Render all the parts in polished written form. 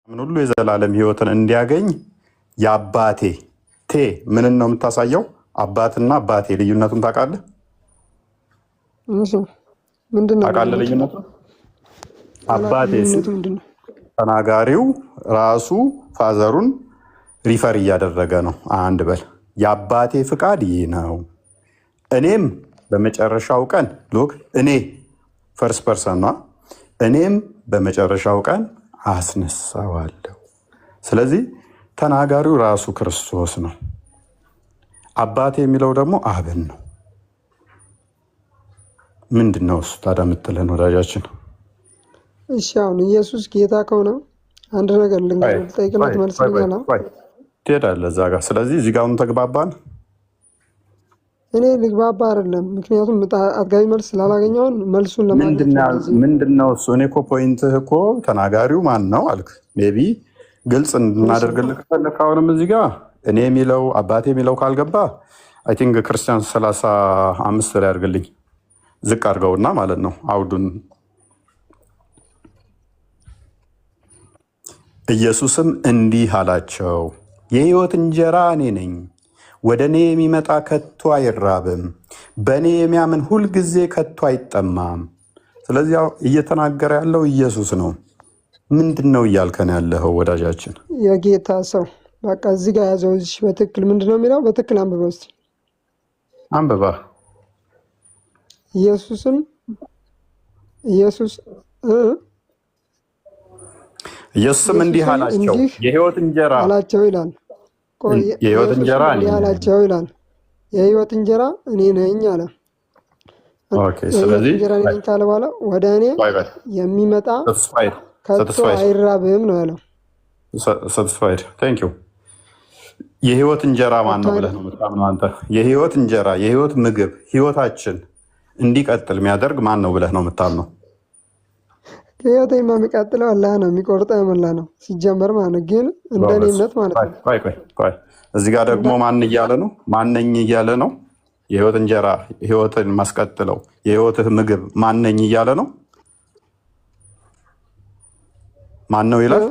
ምን ሁሉ የዘላለም ሕይወትን እንዲያገኝ የአባቴ ምንን ነው የምታሳየው? አባትና አባቴ ልዩነቱን ታውቃለህ? ታውቃለህ ልዩነቱን? አባቴ ተናጋሪው ራሱ ፋዘሩን ሪፈር እያደረገ ነው። አንድ በል የአባቴ ፍቃድ ይህ ነው፣ እኔም በመጨረሻው ቀን ሉክ እኔ ፈርስት ፐርሰን ነው፣ እኔም በመጨረሻው ቀን አስነሳዋለሁ። ስለዚህ ተናጋሪው ራሱ ክርስቶስ ነው። አባቴ የሚለው ደግሞ አብን ነው። ምንድን ነው እሱ ታዲያ የምትለን ወዳጃችን? እሺ አሁን ኢየሱስ ጌታ ከሆነ አንድ ነገር ልጠይቅና ትመልስልኛለህ? ትሄዳለህ እዛ ጋር። ስለዚህ እዚህ ጋር ተግባባን። እኔ ልግባባ አይደለም፣ ምክንያቱም አጥጋቢ መልስ ስላላገኘውን መልሱን ለማግኘት ምንድን ነው እሱ? እኔ እኮ ፖይንትህ እኮ ተናጋሪው ማን ነው አልክ። ሜይ ቢ ግልጽ እንድናደርግልህ ከፈለክ አሁንም እዚህ ጋር እኔ የሚለው አባቴ የሚለው ካልገባ አይ ቲንክ ክርስቲያን 35 ላይ አድርግልኝ፣ ዝቅ አድርገውና ማለት ነው አውዱን። ኢየሱስም እንዲህ አላቸው፣ የሕይወት እንጀራ እኔ ነኝ። ወደ እኔ የሚመጣ ከቶ አይራብም፣ በእኔ የሚያምን ሁልጊዜ ከቶ አይጠማም። ስለዚህ እየተናገረ ያለው ኢየሱስ ነው። ምንድን ነው እያልከን ያለኸው ወዳጃችን? የጌታ ሰው በቃ እዚህ ጋር ያዘው። እዚህ በትክክል ምንድን ነው የሚለው? በትክክል አንብበው እስኪ። አንብባ። ኢየሱስም እንዲህ አላቸው፣ የሕይወት እንጀራ አላቸው ይላል። የሕይወት እንጀራ አላቸው ይላል። የሕይወት እንጀራ እኔ ነኝ አለ። ስለዚህ እንጀራ ነኝ ካለ በኋላ ወደ እኔ የሚመጣ ከቶ አይራብም ነው ያለው። ሳቲስፋይድ ቴንክ ዩ። የሕይወት እንጀራ ማን ነው ብለህ ነው የምታምነው አንተ? የሕይወት እንጀራ የሕይወት ምግብ ሕይወታችን እንዲቀጥል የሚያደርግ ማን ነው ብለህ ነው የምታምነው? ሕይወት የሚቀጥለው አላህ ነው፣ የሚቆርጠው አላህ ነው ሲጀመር ማለት ነው። ግን እንደኔ እምነት ማለት ነው። ቆይ እዚህ ጋር ደግሞ ማን እያለ ነው? ማነኝ እያለ ነው? የሕይወት እንጀራ ሕይወትን ማስቀጥለው የሕይወትህ ምግብ ማነኝ እያለ ነው? ማን ነው ይላል?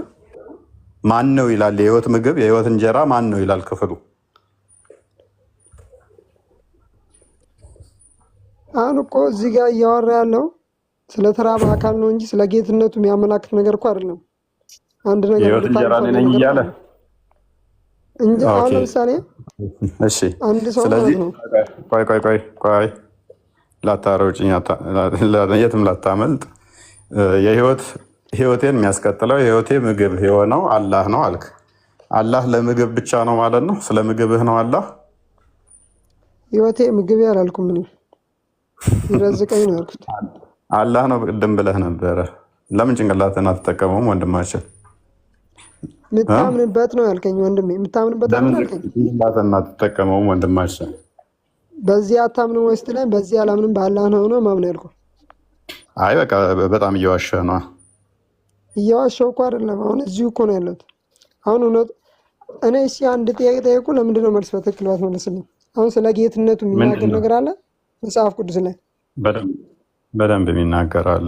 ማን ነው ይላል? የሕይወት ምግብ የሕይወት እንጀራ ማን ነው ይላል ክፍሉ። አሁን እኮ እዚህ ጋር እያወራ ያለው ስለ ተራበ አካል ነው እንጂ ስለ ጌትነቱ የሚያመላክት ነገር እኮ አይደለም። አንድ ነገር የሕይወት እንጀራ ነኝ እያለ እንጂ አሁን ለምሳሌ እሺ፣ አንድ ሰው ስለዚህ ነው ቆይ ላታረውጭኝ፣ የትም ላታመልጥ። ሕይወቴን የሚያስቀጥለው የሕይወቴ ምግብ የሆነው አላህ ነው አልክ። አላህ ለምግብ ብቻ ነው ማለት ነው? ስለ ምግብህ ነው አላህ? ሕይወቴ ምግብ አላልኩም፣ ምን ይረዝቀኝ ነው ያልኩት። አላህ ነው ቅድም ብለህ ነበረ። ለምን ጭንቅላትን አትጠቀመውም ወንድማችን? የምታምንበት ነው ያልከኝ ወንድሜ፣ የምታምንበት ለምን ጭንቅላትን አትጠቀመውም ወንድማችን? በዚህ አታምንም ወይስ ትለኝ? በዚህ አላምንም በአላህ ነው ማምን ያልኩህ። አይ በቃ በጣም እየዋሸህ ነው። እየዋሸሁ እኮ አይደለም፣ አሁን እዚሁ እኮ ነው ያለሁት። አሁን እውነት እኔ እሺ አንድ ጥያቄ ጠየቁ፣ ለምንድን ነው መልስ በትክክል ባትመልስልኝ? አሁን ስለ ጌትነቱ የሚናገር ነገር አለ መጽሐፍ ቅዱስ ላይ በደንብ የሚናገር አለ።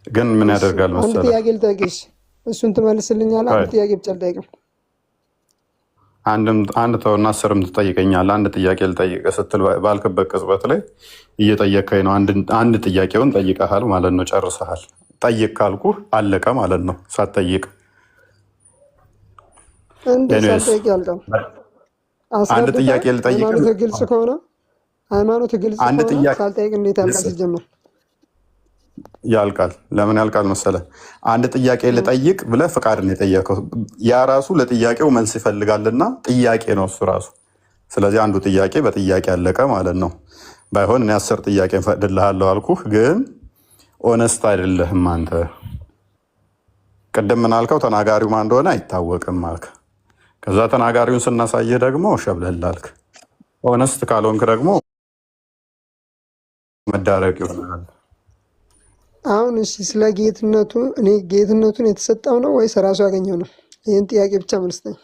ግን ምን ያደርጋል መሰለህ? አንድ ጥያቄ ልጠይቅሽ፣ እሱን ትመልስልኛለህ? አንድ ጥያቄ ብቻ ልጠይቅህ። አንድ ተውና 10 ትጠይቀኛለህ። አንድ ጥያቄ ልጠይቅህ ስትል ባልክበት ቅጽበት ላይ እየጠየቀኝ ነው። አንድ ጥያቄውን ጠይቀሃል ማለት ነው፣ ጨርሰሃል። ጠይቅ ካልኩህ አለቀ ማለት ነው። ሳትጠይቅ አንድ ጥያቄ ልጠይቅህ። ሃይማኖት ግልጽ ከሆነ ሳልጠይቅ እንዴት ያልቃል? ሲጀመር ያልቃል። ለምን ያልቃል መሰለህ? አንድ ጥያቄ ልጠይቅ ብለህ ፍቃድ ነው የጠየቀው። ያ ራሱ ለጥያቄው መልስ ይፈልጋልና ጥያቄ ነው እሱ ራሱ። ስለዚህ አንዱ ጥያቄ በጥያቄ ያለቀ ማለት ነው። ባይሆን እኔ 10 ጥያቄ እንፈቅድልሃለሁ አልኩህ፣ ግን ኦነስት አይደለህም አንተ። ቅድም ምን አልከው? ተናጋሪው ማን እንደሆነ አይታወቅም አልክ። ከዛ ተናጋሪውን ስናሳየህ ደግሞ ሸብለል አልክ። ኦነስት ካልሆንክ ደግሞ መዳረቅ ይሆናል። አሁን እሺ ስለ ጌትነቱ እኔ ጌትነቱን የተሰጠው ነው ወይስ ራሱ ያገኘው ነው? ይህን ጥያቄ ብቻ መልስተኝ።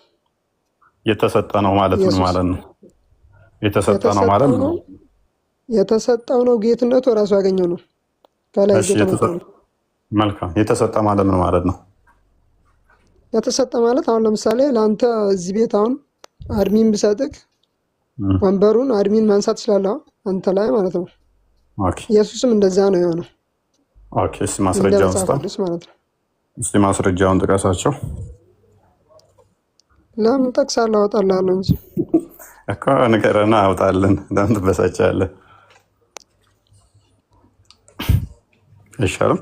የተሰጠ ነው ማለት ምን ማለት ነው? የተሰጠ ነው ማለት ነው የተሰጠው ነው ጌትነቱ ራሱ ያገኘው ነው? ከላይ መልካም። የተሰጠ ማለት ምን ማለት ነው? የተሰጠ ማለት አሁን ለምሳሌ ለአንተ እዚህ ቤት አሁን አድሚን ብሰጥቅ ወንበሩን አድሚን ማንሳት ትችላለህ አንተ ላይ ማለት ነው። ኢየሱስም እንደዛ ነው የሆነው። እስኪ ማስረጃውን ስጣ ማለት ነው። እስኪ ማስረጃውን ጥቀሳቸው። ለምን ጠቅሳለሁ? አወጣልሃለሁ እንጂ እኮ ንገረና አውጣልን። ለምን ትበሳጫለህ? አይሻልም?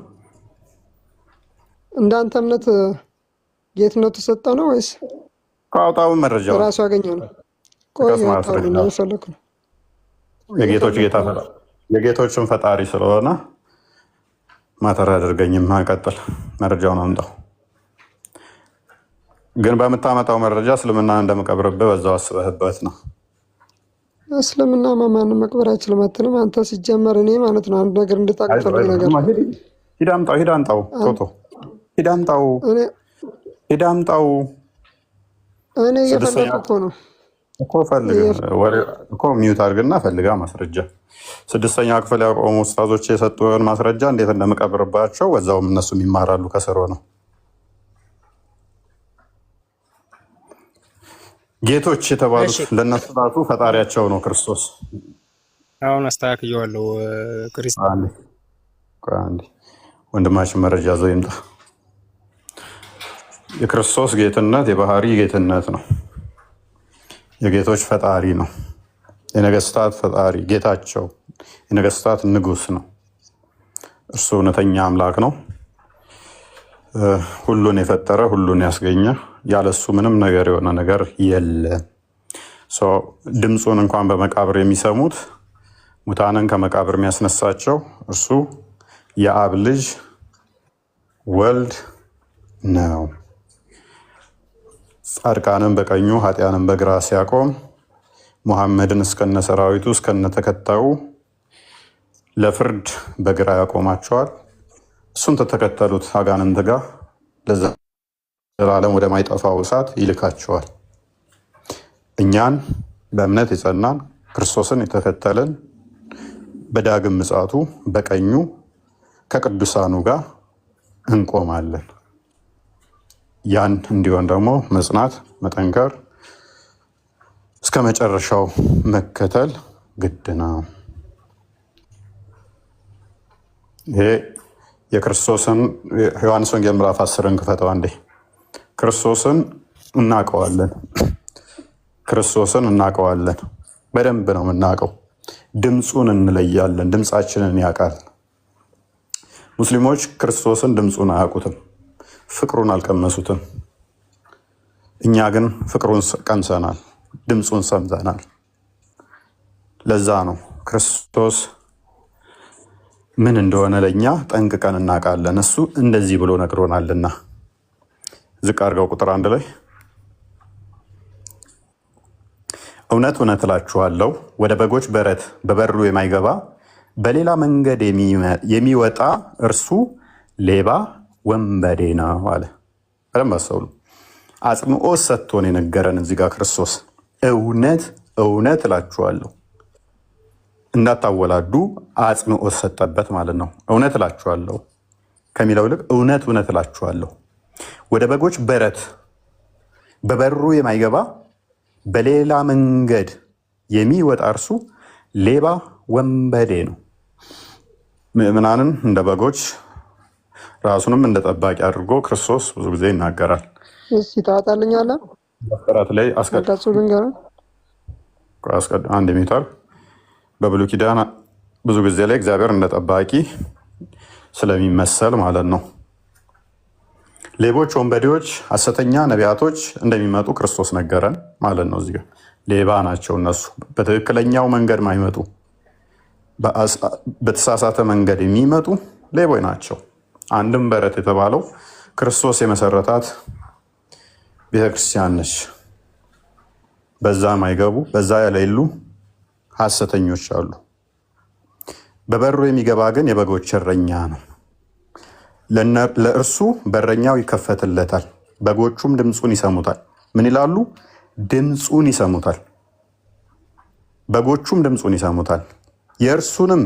እንዳንተ እምነት ጌትነቱ ተሰጠው ነው ወይስ ከአውጣው መረጃው ራሱ ያገኘው ነው? ቆይ ነው የፈለኩ ነው። የጌቶች ጌታ የጌቶችን ፈጣሪ ስለሆነ ማተር አድርገኝም። ቀጥል፣ መረጃውን አምጣው። ግን በምታመጣው መረጃ እስልምና እንደምቀብርብህ በዛው አስበህበት ነው። እስልምና ማንን መቅበር አይችልም አትልም አንተ። ሲጀመር እኔ ማለት ነው አንድ ነገር እንድታውቅ ፈልግ ነገር ሂድ አምጣው ቶቶ ሂድ አምጣው እኔ እየፈለኩ እኮ ነው እኮ እኮ ሚዩት አድርግና ፈልጋ ማስረጃ። 6ኛ ክፍል ያቆሙ ኡስታዞች የሰጡን ማስረጃ እንዴት እንደምቀብርባቸው ወዛውም እነሱም ይማራሉ ከስሮ ነው። ጌቶች የተባሉት ለእነሱ ራሱ ፈጣሪያቸው ነው ክርስቶስ። አሁን አስተካክየዋለሁ። ክርስቲያን ወንድማችን መረጃ ዘው ይምጣ። የክርስቶስ ጌትነት የባህሪ ጌትነት ነው። የጌቶች ፈጣሪ ነው። የነገስታት ፈጣሪ ጌታቸው፣ የነገስታት ንጉስ ነው። እርሱ እውነተኛ አምላክ ነው። ሁሉን የፈጠረ ሁሉን ያስገኘ፣ ያለሱ ምንም ነገር የሆነ ነገር የለም። ድምፁን እንኳን በመቃብር የሚሰሙት ሙታንን ከመቃብር የሚያስነሳቸው እርሱ የአብ ልጅ ወልድ ነው። ጻድቃንን በቀኙ ኃጢያንን በግራ ሲያቆም ሙሐመድን እስከነ ሰራዊቱ እስከነ ተከታዩ ለፍርድ በግራ ያቆማቸዋል። እሱን ተተከተሉት አጋንንት ጋር ለዘላለም ወደማይጠፋው እሳት ይልካቸዋል። እኛን በእምነት የጸናን ክርስቶስን የተከተልን በዳግም ምጽአቱ በቀኙ ከቅዱሳኑ ጋር እንቆማለን። ያን እንዲሆን ደግሞ መጽናት፣ መጠንከር፣ እስከ መጨረሻው መከተል ግድ ነው። ይሄ የክርስቶስን ዮሐንስ ወንጌል ምዕራፍ 10ን ክፈተው አንዴ። ክርስቶስን እናውቀዋለን፣ በደንብ ነው የምናውቀው። ድምፁን እንለያለን፣ ድምፃችንን ያውቃል። ሙስሊሞች ክርስቶስን ድምፁን አያውቁትም፣ ፍቅሩን አልቀመሱትም። እኛ ግን ፍቅሩን ቀምሰናል፣ ድምፁን ሰምተናል። ለዛ ነው ክርስቶስ ምን እንደሆነ ለእኛ ጠንቅቀን እናውቃለን። እሱ እንደዚህ ብሎ ነግሮናልና። ዝቅ አድርገው ቁጥር 1 ላይ እውነት እውነት እላችኋለሁ ወደ በጎች በረት በበሩ የማይገባ በሌላ መንገድ የሚወጣ እርሱ ሌባ ወንበዴ ነው አለ። በደንብ አስተውሉ። አጽንኦት ሰጥቶን የነገረን እዚህ ጋር ክርስቶስ እውነት እውነት እላችኋለሁ እንዳታወላዱ አጽንኦት ሰጠበት ማለት ነው። እውነት እላችኋለሁ ከሚለው ይልቅ እውነት እውነት እላችኋለሁ ወደ በጎች በረት በበሩ የማይገባ በሌላ መንገድ የሚወጣ እርሱ ሌባ ወንበዴ ነው። ምዕመናንን እንደ በጎች ራሱንም እንደ ጠባቂ አድርጎ ክርስቶስ ብዙ ጊዜ ይናገራል። ታወጣልኛለህ? በፍጥረት ላይ አንድ ሚታር በብሉይ ኪዳን ብዙ ጊዜ ላይ እግዚአብሔር እንደ ጠባቂ ስለሚመሰል ማለት ነው። ሌቦች፣ ወንበዴዎች፣ ሐሰተኛ ነቢያቶች እንደሚመጡ ክርስቶስ ነገረን ማለት ነው። እዚህ ሌባ ናቸው እነሱ፣ በትክክለኛው መንገድ ማይመጡ በተሳሳተ መንገድ የሚመጡ ሌቦች ናቸው። አንድም በረት የተባለው ክርስቶስ የመሰረታት ቤተክርስቲያን ነች። በዛ ማይገቡ በዛ ያሌሉ ሐሰተኞች አሉ። በበሩ የሚገባ ግን የበጎች እረኛ ነው። ለእርሱ በረኛው ይከፈትለታል፣ በጎቹም ድምፁን ይሰሙታል። ምን ይላሉ? ድምፁን ይሰሙታል። በጎቹም ድምፁን ይሰሙታል። የእርሱንም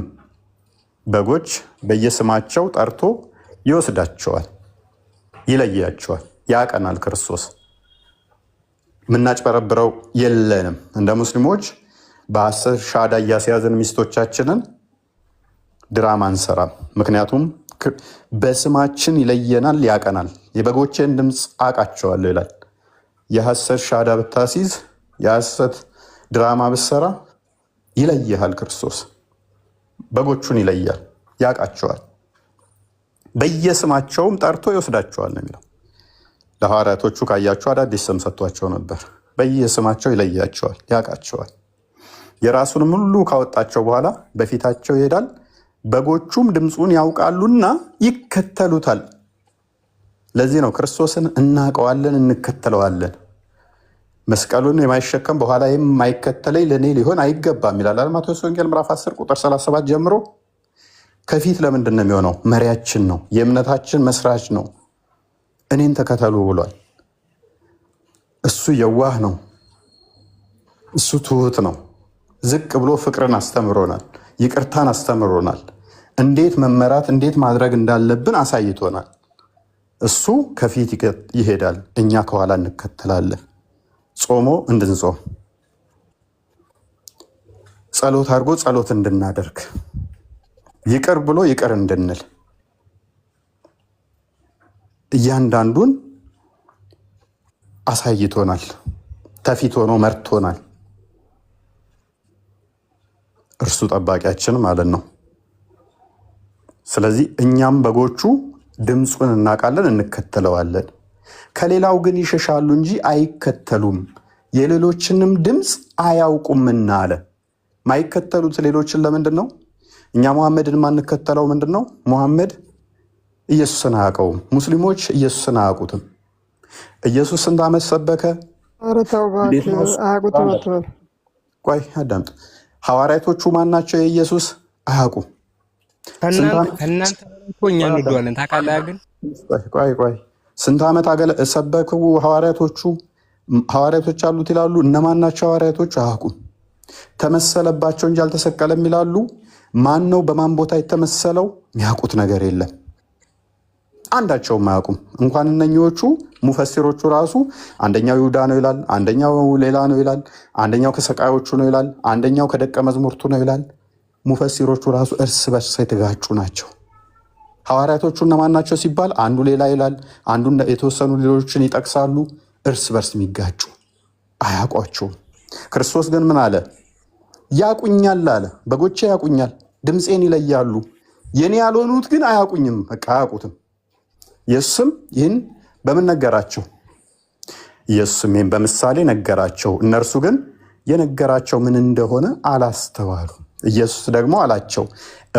በጎች በየስማቸው ጠርቶ ይወስዳቸዋል፣ ይለያቸዋል። ያቀናል ክርስቶስ። የምናጭበረብረው የለንም። እንደ ሙስሊሞች በ10 ሻዳ እያስያዝን ሚስቶቻችንን ድራማ አንሰራም። ምክንያቱም በስማችን ይለየናል፣ ያቀናል። የበጎቼን ድምፅ አውቃቸዋለሁ ይላል። የሐሰት ሻዳ ብታሲዝ፣ የሐሰት ድራማ ብትሰራ ይለይሃል ክርስቶስ። በጎቹን ይለያል፣ ያውቃቸዋል። በየስማቸውም ጠርቶ ይወስዳቸዋል ነው የሚለው። ለሐዋርያቶቹ ካያቸው አዳዲስ ስም ሰጥቷቸው ነበር። በየስማቸው ይለያቸዋል፣ ያውቃቸዋል። የራሱንም ሁሉ ካወጣቸው በኋላ በፊታቸው ይሄዳል። በጎቹም ድምፁን ያውቃሉና ይከተሉታል። ለዚህ ነው ክርስቶስን እናውቀዋለን፣ እንከተለዋለን። መስቀሉን የማይሸከም በኋላ የማይከተለኝ ለእኔ ሊሆን አይገባም ይላል ማቴዎስ ወንጌል ምዕራፍ 10 ቁጥር 37 ጀምሮ። ከፊት ለምንድን ነው የሚሆነው? መሪያችን ነው፣ የእምነታችን መስራች ነው። እኔን ተከተሉ ብሏል። እሱ የዋህ ነው፣ እሱ ትሁት ነው። ዝቅ ብሎ ፍቅርን አስተምሮናል፣ ይቅርታን አስተምሮናል። እንዴት መመራት እንዴት ማድረግ እንዳለብን አሳይቶናል። እሱ ከፊት ይሄዳል፣ እኛ ከኋላ እንከተላለን። ጾሞ እንድንጾም፣ ጸሎት አድርጎ ጸሎት እንድናደርግ፣ ይቅር ብሎ ይቅር እንድንል እያንዳንዱን አሳይቶናል። ተፊት ሆኖ መርቶናል። እርሱ ጠባቂያችን ማለት ነው። ስለዚህ እኛም በጎቹ ድምፁን እናውቃለን፣ እንከተለዋለን። ከሌላው ግን ይሸሻሉ እንጂ አይከተሉም፣ የሌሎችንም ድምፅ አያውቁምና አለ። ማይከተሉት ሌሎችን ለምንድን ነው? እኛ ሙሐመድን ማንከተለው ምንድን ነው? ሙሐመድ ኢየሱስን አያውቀውም። ሙስሊሞች ኢየሱስን አያውቁትም። ኢየሱስ ስንት ዓመት ሰበከ? ኧረ ተው እባክህ፣ አያውቁትም አትበል። ቆይ አዳምጥ። ሐዋርያቶቹ ማናቸው? የኢየሱስ አያውቁም። ከእናንተ እኛ እንወደዋለን ታውቃለህ። ግን ቆይ ስንት ዓመት ሰበኩ ሐዋርያቶቹ? ሐዋርያቶች አሉት ይላሉ። እነማን ናቸው ሐዋርያቶቹ? አያውቁም። ተመሰለባቸው እንጂ አልተሰቀለም ይላሉ። ማን ነው በማን ቦታ የተመሰለው? የሚያውቁት ነገር የለም። አንዳቸውም አያውቁም። እንኳን እነኚዎቹ ሙፈሲሮቹ ራሱ አንደኛው ይሁዳ ነው ይላል፣ አንደኛው ሌላ ነው ይላል፣ አንደኛው ከሰቃዮቹ ነው ይላል፣ አንደኛው ከደቀ መዝሙርቱ ነው ይላል። ሙፈሲሮቹ ራሱ እርስ በርስ የተጋጩ ናቸው። ሐዋርያቶቹ እነማን ናቸው ሲባል አንዱ ሌላ ይላል፣ አንዱ የተወሰኑ ሌሎችን ይጠቅሳሉ። እርስ በርስ የሚጋጩ አያውቋቸውም። ክርስቶስ ግን ምን አለ? ያቁኛል አለ። በጎቼ ያቁኛል፣ ድምፄን ይለያሉ። የኔ ያልሆኑት ግን አያቁኝም፣ በቃ አያውቁትም። ኢየሱስም ይህን በምን ነገራቸው? ኢየሱስም ይህን በምሳሌ ነገራቸው። እነርሱ ግን የነገራቸው ምን እንደሆነ አላስተዋሉ። ኢየሱስ ደግሞ አላቸው፣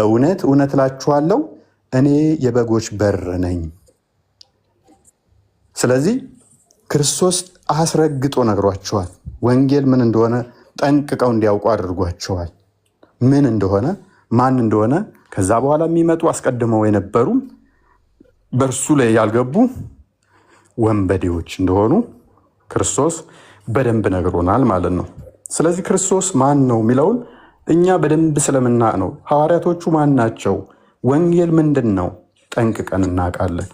እውነት እውነት እላችኋለሁ እኔ የበጎች በር ነኝ። ስለዚህ ክርስቶስ አስረግጦ ነግሯቸዋል። ወንጌል ምን እንደሆነ ጠንቅቀው እንዲያውቁ አድርጓቸዋል። ምን እንደሆነ ማን እንደሆነ ከዛ በኋላ የሚመጡ አስቀድመው የነበሩ በእርሱ ላይ ያልገቡ ወንበዴዎች እንደሆኑ ክርስቶስ በደንብ ነግሮናል ማለት ነው። ስለዚህ ክርስቶስ ማን ነው የሚለውን እኛ በደንብ ስለምናቅ ነው። ሐዋርያቶቹ ማን ናቸው? ወንጌል ምንድን ነው? ጠንቅቀን እናውቃለን፣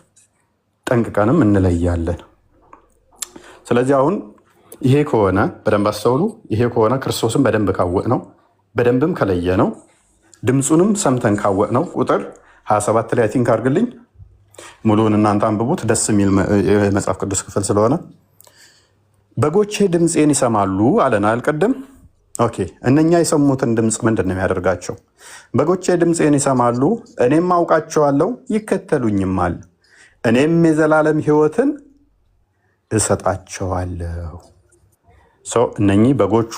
ጠንቅቀንም እንለያለን። ስለዚህ አሁን ይሄ ከሆነ በደንብ አስተውሉ። ይሄ ከሆነ ክርስቶስን በደንብ ካወቅ ነው፣ በደንብም ከለየ ነው፣ ድምፁንም ሰምተን ካወቅ ነው። ቁጥር 27 ላይ ቲንክ አድርግልኝ፣ ሙሉውን እናንተ አንብቡት፣ ደስ የሚል የመጽሐፍ ቅዱስ ክፍል ስለሆነ። በጎቼ ድምፄን ይሰማሉ አለን አልቀድም? ኦኬ፣ እነኛ የሰሙትን ድምፅ ምንድን ነው የሚያደርጋቸው? በጎቼ ድምፄን ይሰማሉ፣ እኔም አውቃቸዋለሁ፣ ይከተሉኝማል፣ እኔም የዘላለም ሕይወትን እሰጣቸዋለሁ። እነኚህ በጎቹ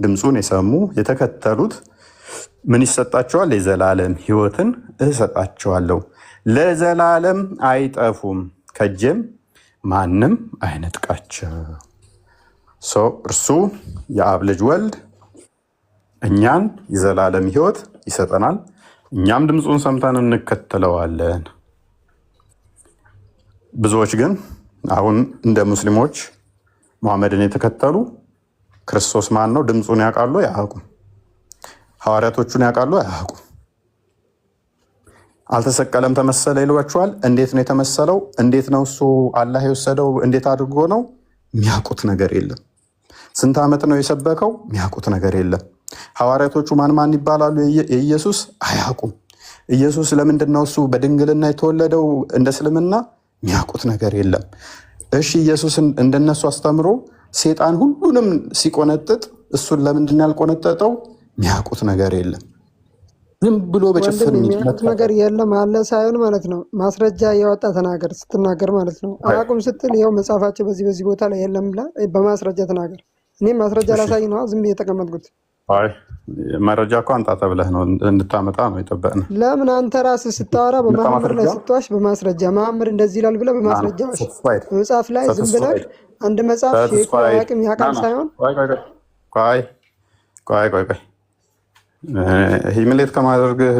ድምፁን የሰሙ የተከተሉት ምን ይሰጣቸዋል? የዘላለም ሕይወትን እሰጣቸዋለሁ፣ ለዘላለም አይጠፉም፣ ከእጄም ማንም አይነጥቃቸው። እርሱ የአብ ልጅ ወልድ እኛን የዘላለም ሕይወት ይሰጠናል። እኛም ድምፁን ሰምተን እንከተለዋለን። ብዙዎች ግን አሁን እንደ ሙስሊሞች ሙሐመድን የተከተሉ ክርስቶስ ማን ነው ድምፁን ያውቃሉ? አያውቁም። ሐዋርያቶቹን ያውቃሉ? አያውቁም። አልተሰቀለም ተመሰለ ይሏችኋል። እንዴት ነው የተመሰለው? እንዴት ነው እሱ አላህ የወሰደው? እንዴት አድርጎ ነው? የሚያውቁት ነገር የለም። ስንት ዓመት ነው የሰበከው? የሚያውቁት ነገር የለም። ሐዋርያቶቹ ማን ማን ይባላሉ? የኢየሱስ አያውቁም። ኢየሱስ ለምንድን ነው እሱ በድንግልና የተወለደው? እንደ እስልምና የሚያውቁት ነገር የለም። እሺ ኢየሱስን እንደነሱ አስተምሮ ሴጣን ሁሉንም ሲቆነጥጥ እሱን ለምንድን ነው ያልቆነጠጠው? የሚያውቁት ነገር የለም። ዝም ብሎ በጭፍን የሚያውቁት ነገር የለም አለ ሳይሆን ማለት ነው። ማስረጃ እያወጣ ተናገር ስትናገር ማለት ነው። አያውቁም ስትል ይኸው መጽሐፋቸው በዚህ ቦታ ላይ የለም ብላ በማስረጃ ተናገር። እኔም ማስረጃ ላሳይ ነው ዝም ብዬ የተቀመጥኩት። መረጃ እኮ አንጣ ተብለህ ነው እንድታመጣ ነው የጠበቅነው። ለምን አንተ ራስህ ስታወራ በማህመድ ላይ ስትዋሽ በማስረጃ ማህመድ እንደዚህ ይላል ብለህ በማስረጃ መጽሐፍ ላይ ዝም ብለህ አንድ መጽሐፍ ሼክ አያውቅም ያውቃል ሳይሆን ቆይ ሂምሌት ከማድረግህ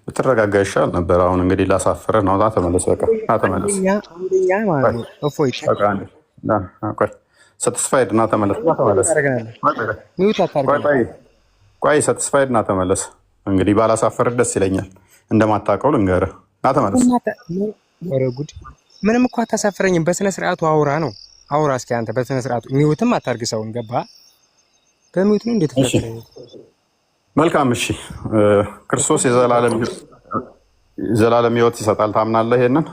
ብትረጋጋ ይሻል ነበር። አሁን እንግዲህ ላሳፍረህ ነው። ተመለስ፣ በቃ ተመለስ። ሰትስፋይድ እና ተመለስ። ቆይ ሰትስፋይድ እና ተመለስ። እንግዲህ ባላሳፈርህ ደስ ይለኛል። እንደማታውቀው ልንገርህ እና ተመለስ። ምንም እኮ አታሳፍረኝም። በስነ ስርዓቱ አውራ ነው አውራ። እስኪ አንተ በስነ ስርዓቱ ሚውትም አታርግ ሰውን። ገባ? በሚውት ነው እንዴት ፈለከ? መልካም እሺ። ክርስቶስ የዘላለም ሕይወት ይሰጣል ታምናለህ? ይሄንን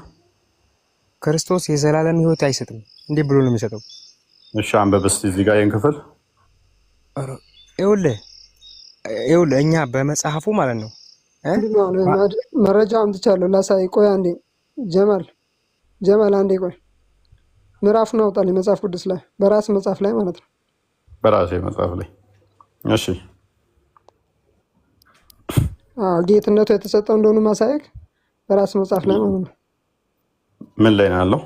ክርስቶስ የዘላለም ሕይወት አይሰጥም። እንዴ ብሎ ነው የሚሰጠው? እሺ አንብብ እስኪ እዚህ ጋር ይሄን ክፍል። ይኸውልህ እኛ በመጽሐፉ ማለት ነው መረጃ አምጥቻለሁ ላሳይ። ቆይ አንዴ ጀማል አንዴ ቆይ። ምዕራፉን አውጣልኝ መጽሐፍ ቅዱስ ላይ በራስ መጽሐፍ ላይ ማለት ነው። በራሴ መጽሐፍ ላይ እሺ። ጌትነቱ የተሰጠው እንደሆነ ማሳየክ በራስ መጽሐፍ ላይ ማለት ነው። ምን ላይ ነው ያለው?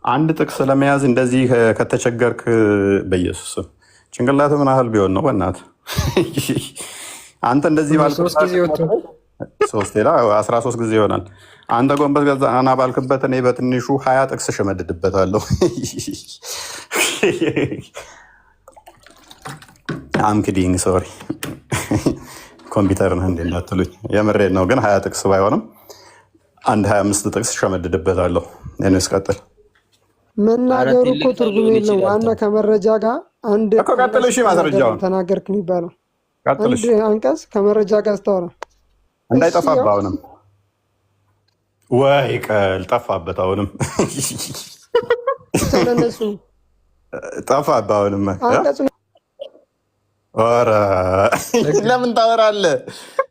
አንድ ጥቅስ ለመያዝ እንደዚህ ከተቸገርክ በኢየሱስ ጭንቅላት ምን ያህል ቢሆን ነው? በእናትህ አንተ እንደዚህ ባልክበት 13 ጊዜ ይሆናል። አንተ ጎንበስ ገና ባልክበት እኔ በትንሹ 20 ጥቅስ እሸመድድበታለሁ። አምክዲንግ ሶሪ ኮምፒውተር ነህ እንዴ እንዳትሉኝ፣ የምሬድ ነው። ግን 20 ጥቅስ ባይሆንም አንድ 25 ጥቅስ እሸመድድበታለሁ። እኔስ ቀጥል። መናገሩ እኮ ትርጉም የለው። ዋና ከመረጃ ጋር አንድ ማስረጃውን ተናገርክ የሚባለው አንድ አንቀጽ ከመረጃ ጋር ስታወራ እንዳይጠፋብህ። አሁንም ወይ ቀል ጠፋበት። አሁንም ስለነሱ ጠፋብህ። አሁንም ኧረ ለምን ታወራለህ?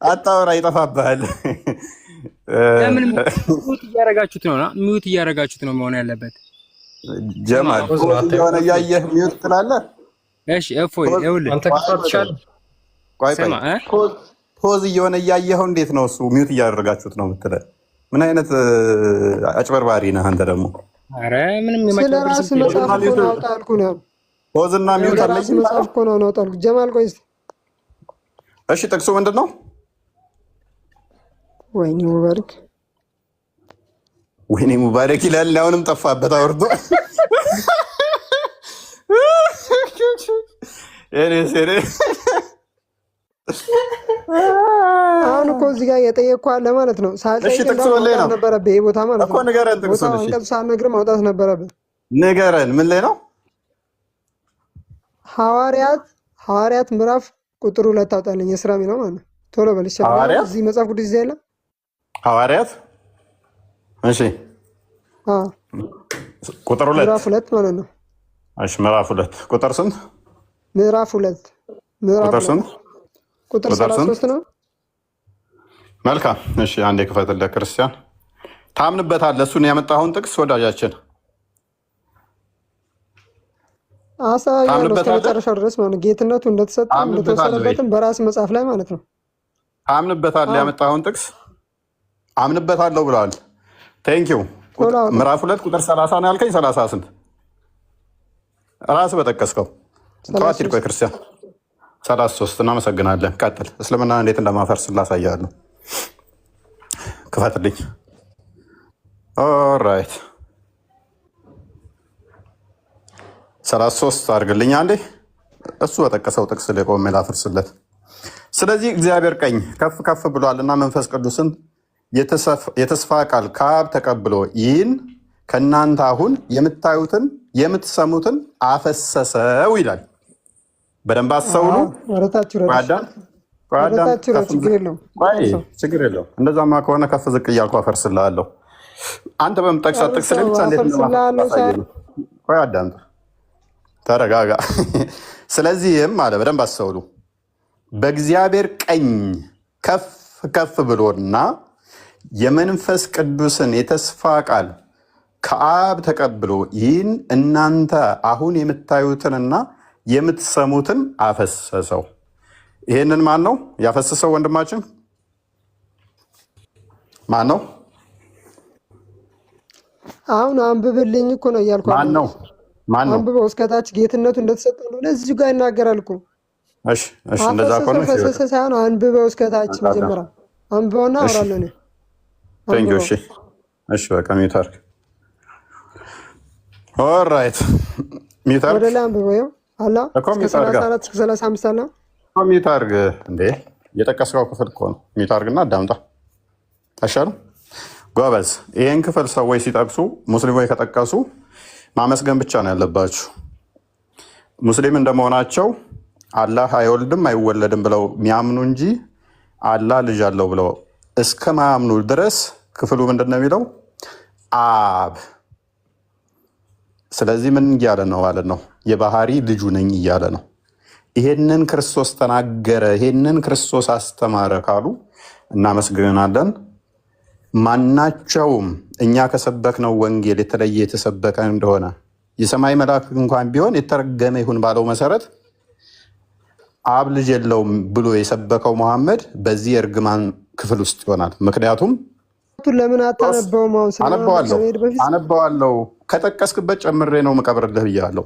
አታወራ፣ ይጠፋብሃል። ለምን ሚውት እያደረጋችሁት ነው? ሚውት እያደረጋችሁት ነው መሆን ያለበት። ጀማል የሆነ እያየህ ሚውት ትላለህ። እሺ እፎይ ይኸውልህ አንተ ከፋትሻል። ቆይ ፖዝ እየሆነ እያየኸው እንዴት ነው እሱ ሚውት እያደረጋችሁት ነው የምትለው? ምን አይነት አጭበርባሪ ነህ አንተ ደግሞ። ኧረ ምንም የማጭበርባሪ ስለራስ መጽሐፍ እኮ ነው አውጣልኩህ ነው። ፖዝ እና ሚውት አለኝ መጽሐፍ እኮ ነው አውጣልኩህ። ጀማል ቆይ እስኪ እሺ ጥቅሱ ምንድን ነው? ወይኔ ሙባረክ ወይኔ ሙባረክ ይላል። አሁንም ጠፋበት አውርዶ። አሁን እኮ እዚህ ጋር የጠየቅኩህ አለ ማለት ነው። ሳልጠይቅህ ነበረብህ ይሄ ቦታ ማለት ነው። ንገረን፣ ጥቅሱን አንቀጽ ሳልነግርህ ማውጣት ነበረብህ። ንገረን፣ ምን ላይ ነው? ሐዋርያት ምዕራፍ ቁጥር 2 አውጣልኝ። የስራ ሚለው ማለት ነው። ቶሎ በል ይሻላል። እዚህ መጽሐፍ ቅዱስ ይዘህ የለም ሐዋርያት። እሺ ቁጥር 2 ምዕራፍ 2 ማለት ነው። እሺ ምዕራፍ 2 ቁጥር ስንት? ምዕራፍ 2 ቁጥር ስንት? ቁጥር 33 ነው። መልካም እሺ፣ አንዴ ክፈትልህ ክርስቲያን። ታምንበታለህ እሱን ያመጣኸውን ጥቅስ ወዳጃችን? አሳያለሁ እስከ መጨረሻው ድረስ ማለት ነው። ጌትነቱ እንደተሰጠ እንደተወሰነበትም በራስ መጽሐፍ ላይ ማለት ነው። ታምንበታለህ ያመጣኸውን ጥቅስ? አምንበታለሁ ብለዋል። ቴንኪው። ምዕራፍ 2 ቁጥር 30 ነው ያልከኝ። 30 ስንት? ራስህ በጠቀስከው ተዋት። ቆይ ክርስቲያን 33። እናመሰግናለን። ቀጥል። እስልምና እንዴት እንደማፈርስ ላሳያለሁ። ክፈትልኝ። ኦራይት 33 አድርግልኝ አንዴ። እሱ በጠቀሰው ጥቅስ ላይ ቆሜ ላፍርስለት። ስለዚህ እግዚአብሔር ቀኝ ከፍ ከፍ ብሏልና መንፈስ ቅዱስን የተስፋ ቃል ከአብ ተቀብሎ ይህን ከእናንተ አሁን የምታዩትን የምትሰሙትን አፈሰሰው ይላል። በደንብ አስተውሉ። ችግር የለውም። እንደዛማ ከሆነ ከፍ ዝቅ እያልኩ አፈርስልሃለሁ። አንተ በምጠቅሳት ጥቅስ ላይ ብቻ እንዴት ቆይ አዳምጥ፣ ተረጋጋ። ስለዚህም አለ በደንብ አስተውሉ፣ በእግዚአብሔር ቀኝ ከፍ ከፍ ብሎና የመንፈስ ቅዱስን የተስፋ ቃል ከአብ ተቀብሎ ይህን እናንተ አሁን የምታዩትንና የምትሰሙትን አፈሰሰው። ይህንን ማን ነው ያፈሰሰው? ወንድማችን ማን ነው? አሁን አንብብልኝ እኮ ነው እያልኩ። ማን ነው? አንብበው እስከታች ጌትነቱ እንደተሰጠው ነው። እዚሁ ጋር ይናገራል እኮ። እሺ እንደዛ ከሆነ ፈሰሰ ሳይሆን አንብበው እስከታች መጀመሪያ አንብበውና አወራለሁ እኔ። እሺ በቃ ሚውት አድርግ። ኦልራይት ሚውት አድርግ። ወደ ላይ አንብበው አላ እስከ 34 እስከ 35 አላ ሚውት አድርግ። እንዴ የጠቀስከው ክፍል እኮ ነው። ሚውት አድርግና አዳምጣ አይሻልም? ጎበዝ። ይህን ክፍል ሰዎች ሲጠቅሱ ሙስሊሞች ከጠቀሱ ማመስገን ብቻ ነው ያለባችሁ። ሙስሊም እንደመሆናቸው አላህ አይወልድም አይወለድም ብለው የሚያምኑ እንጂ አላህ ልጅ አለው ብለው እስከ ማያምኑ ድረስ ክፍሉ ምንድን ነው የሚለው? አብ። ስለዚህ ምን እያለ ነው ማለት ነው? የባህሪ ልጁ ነኝ እያለ ነው። ይሄንን ክርስቶስ ተናገረ፣ ይሄንን ክርስቶስ አስተማረ ካሉ እናመስግናለን። ማናቸውም እኛ ከሰበክነው ወንጌል የተለየ የተሰበከ እንደሆነ የሰማይ መልአክ እንኳን ቢሆን የተረገመ ይሁን ባለው መሰረት አብ ልጅ የለውም ብሎ የሰበከው መሐመድ በዚህ እርግማን ክፍል ውስጥ ይሆናል። ምክንያቱም ለምን አታነበውም? አነበዋለሁ፣ ከጠቀስክበት ጨምሬ ነው መቀብርልህ ብያለሁ።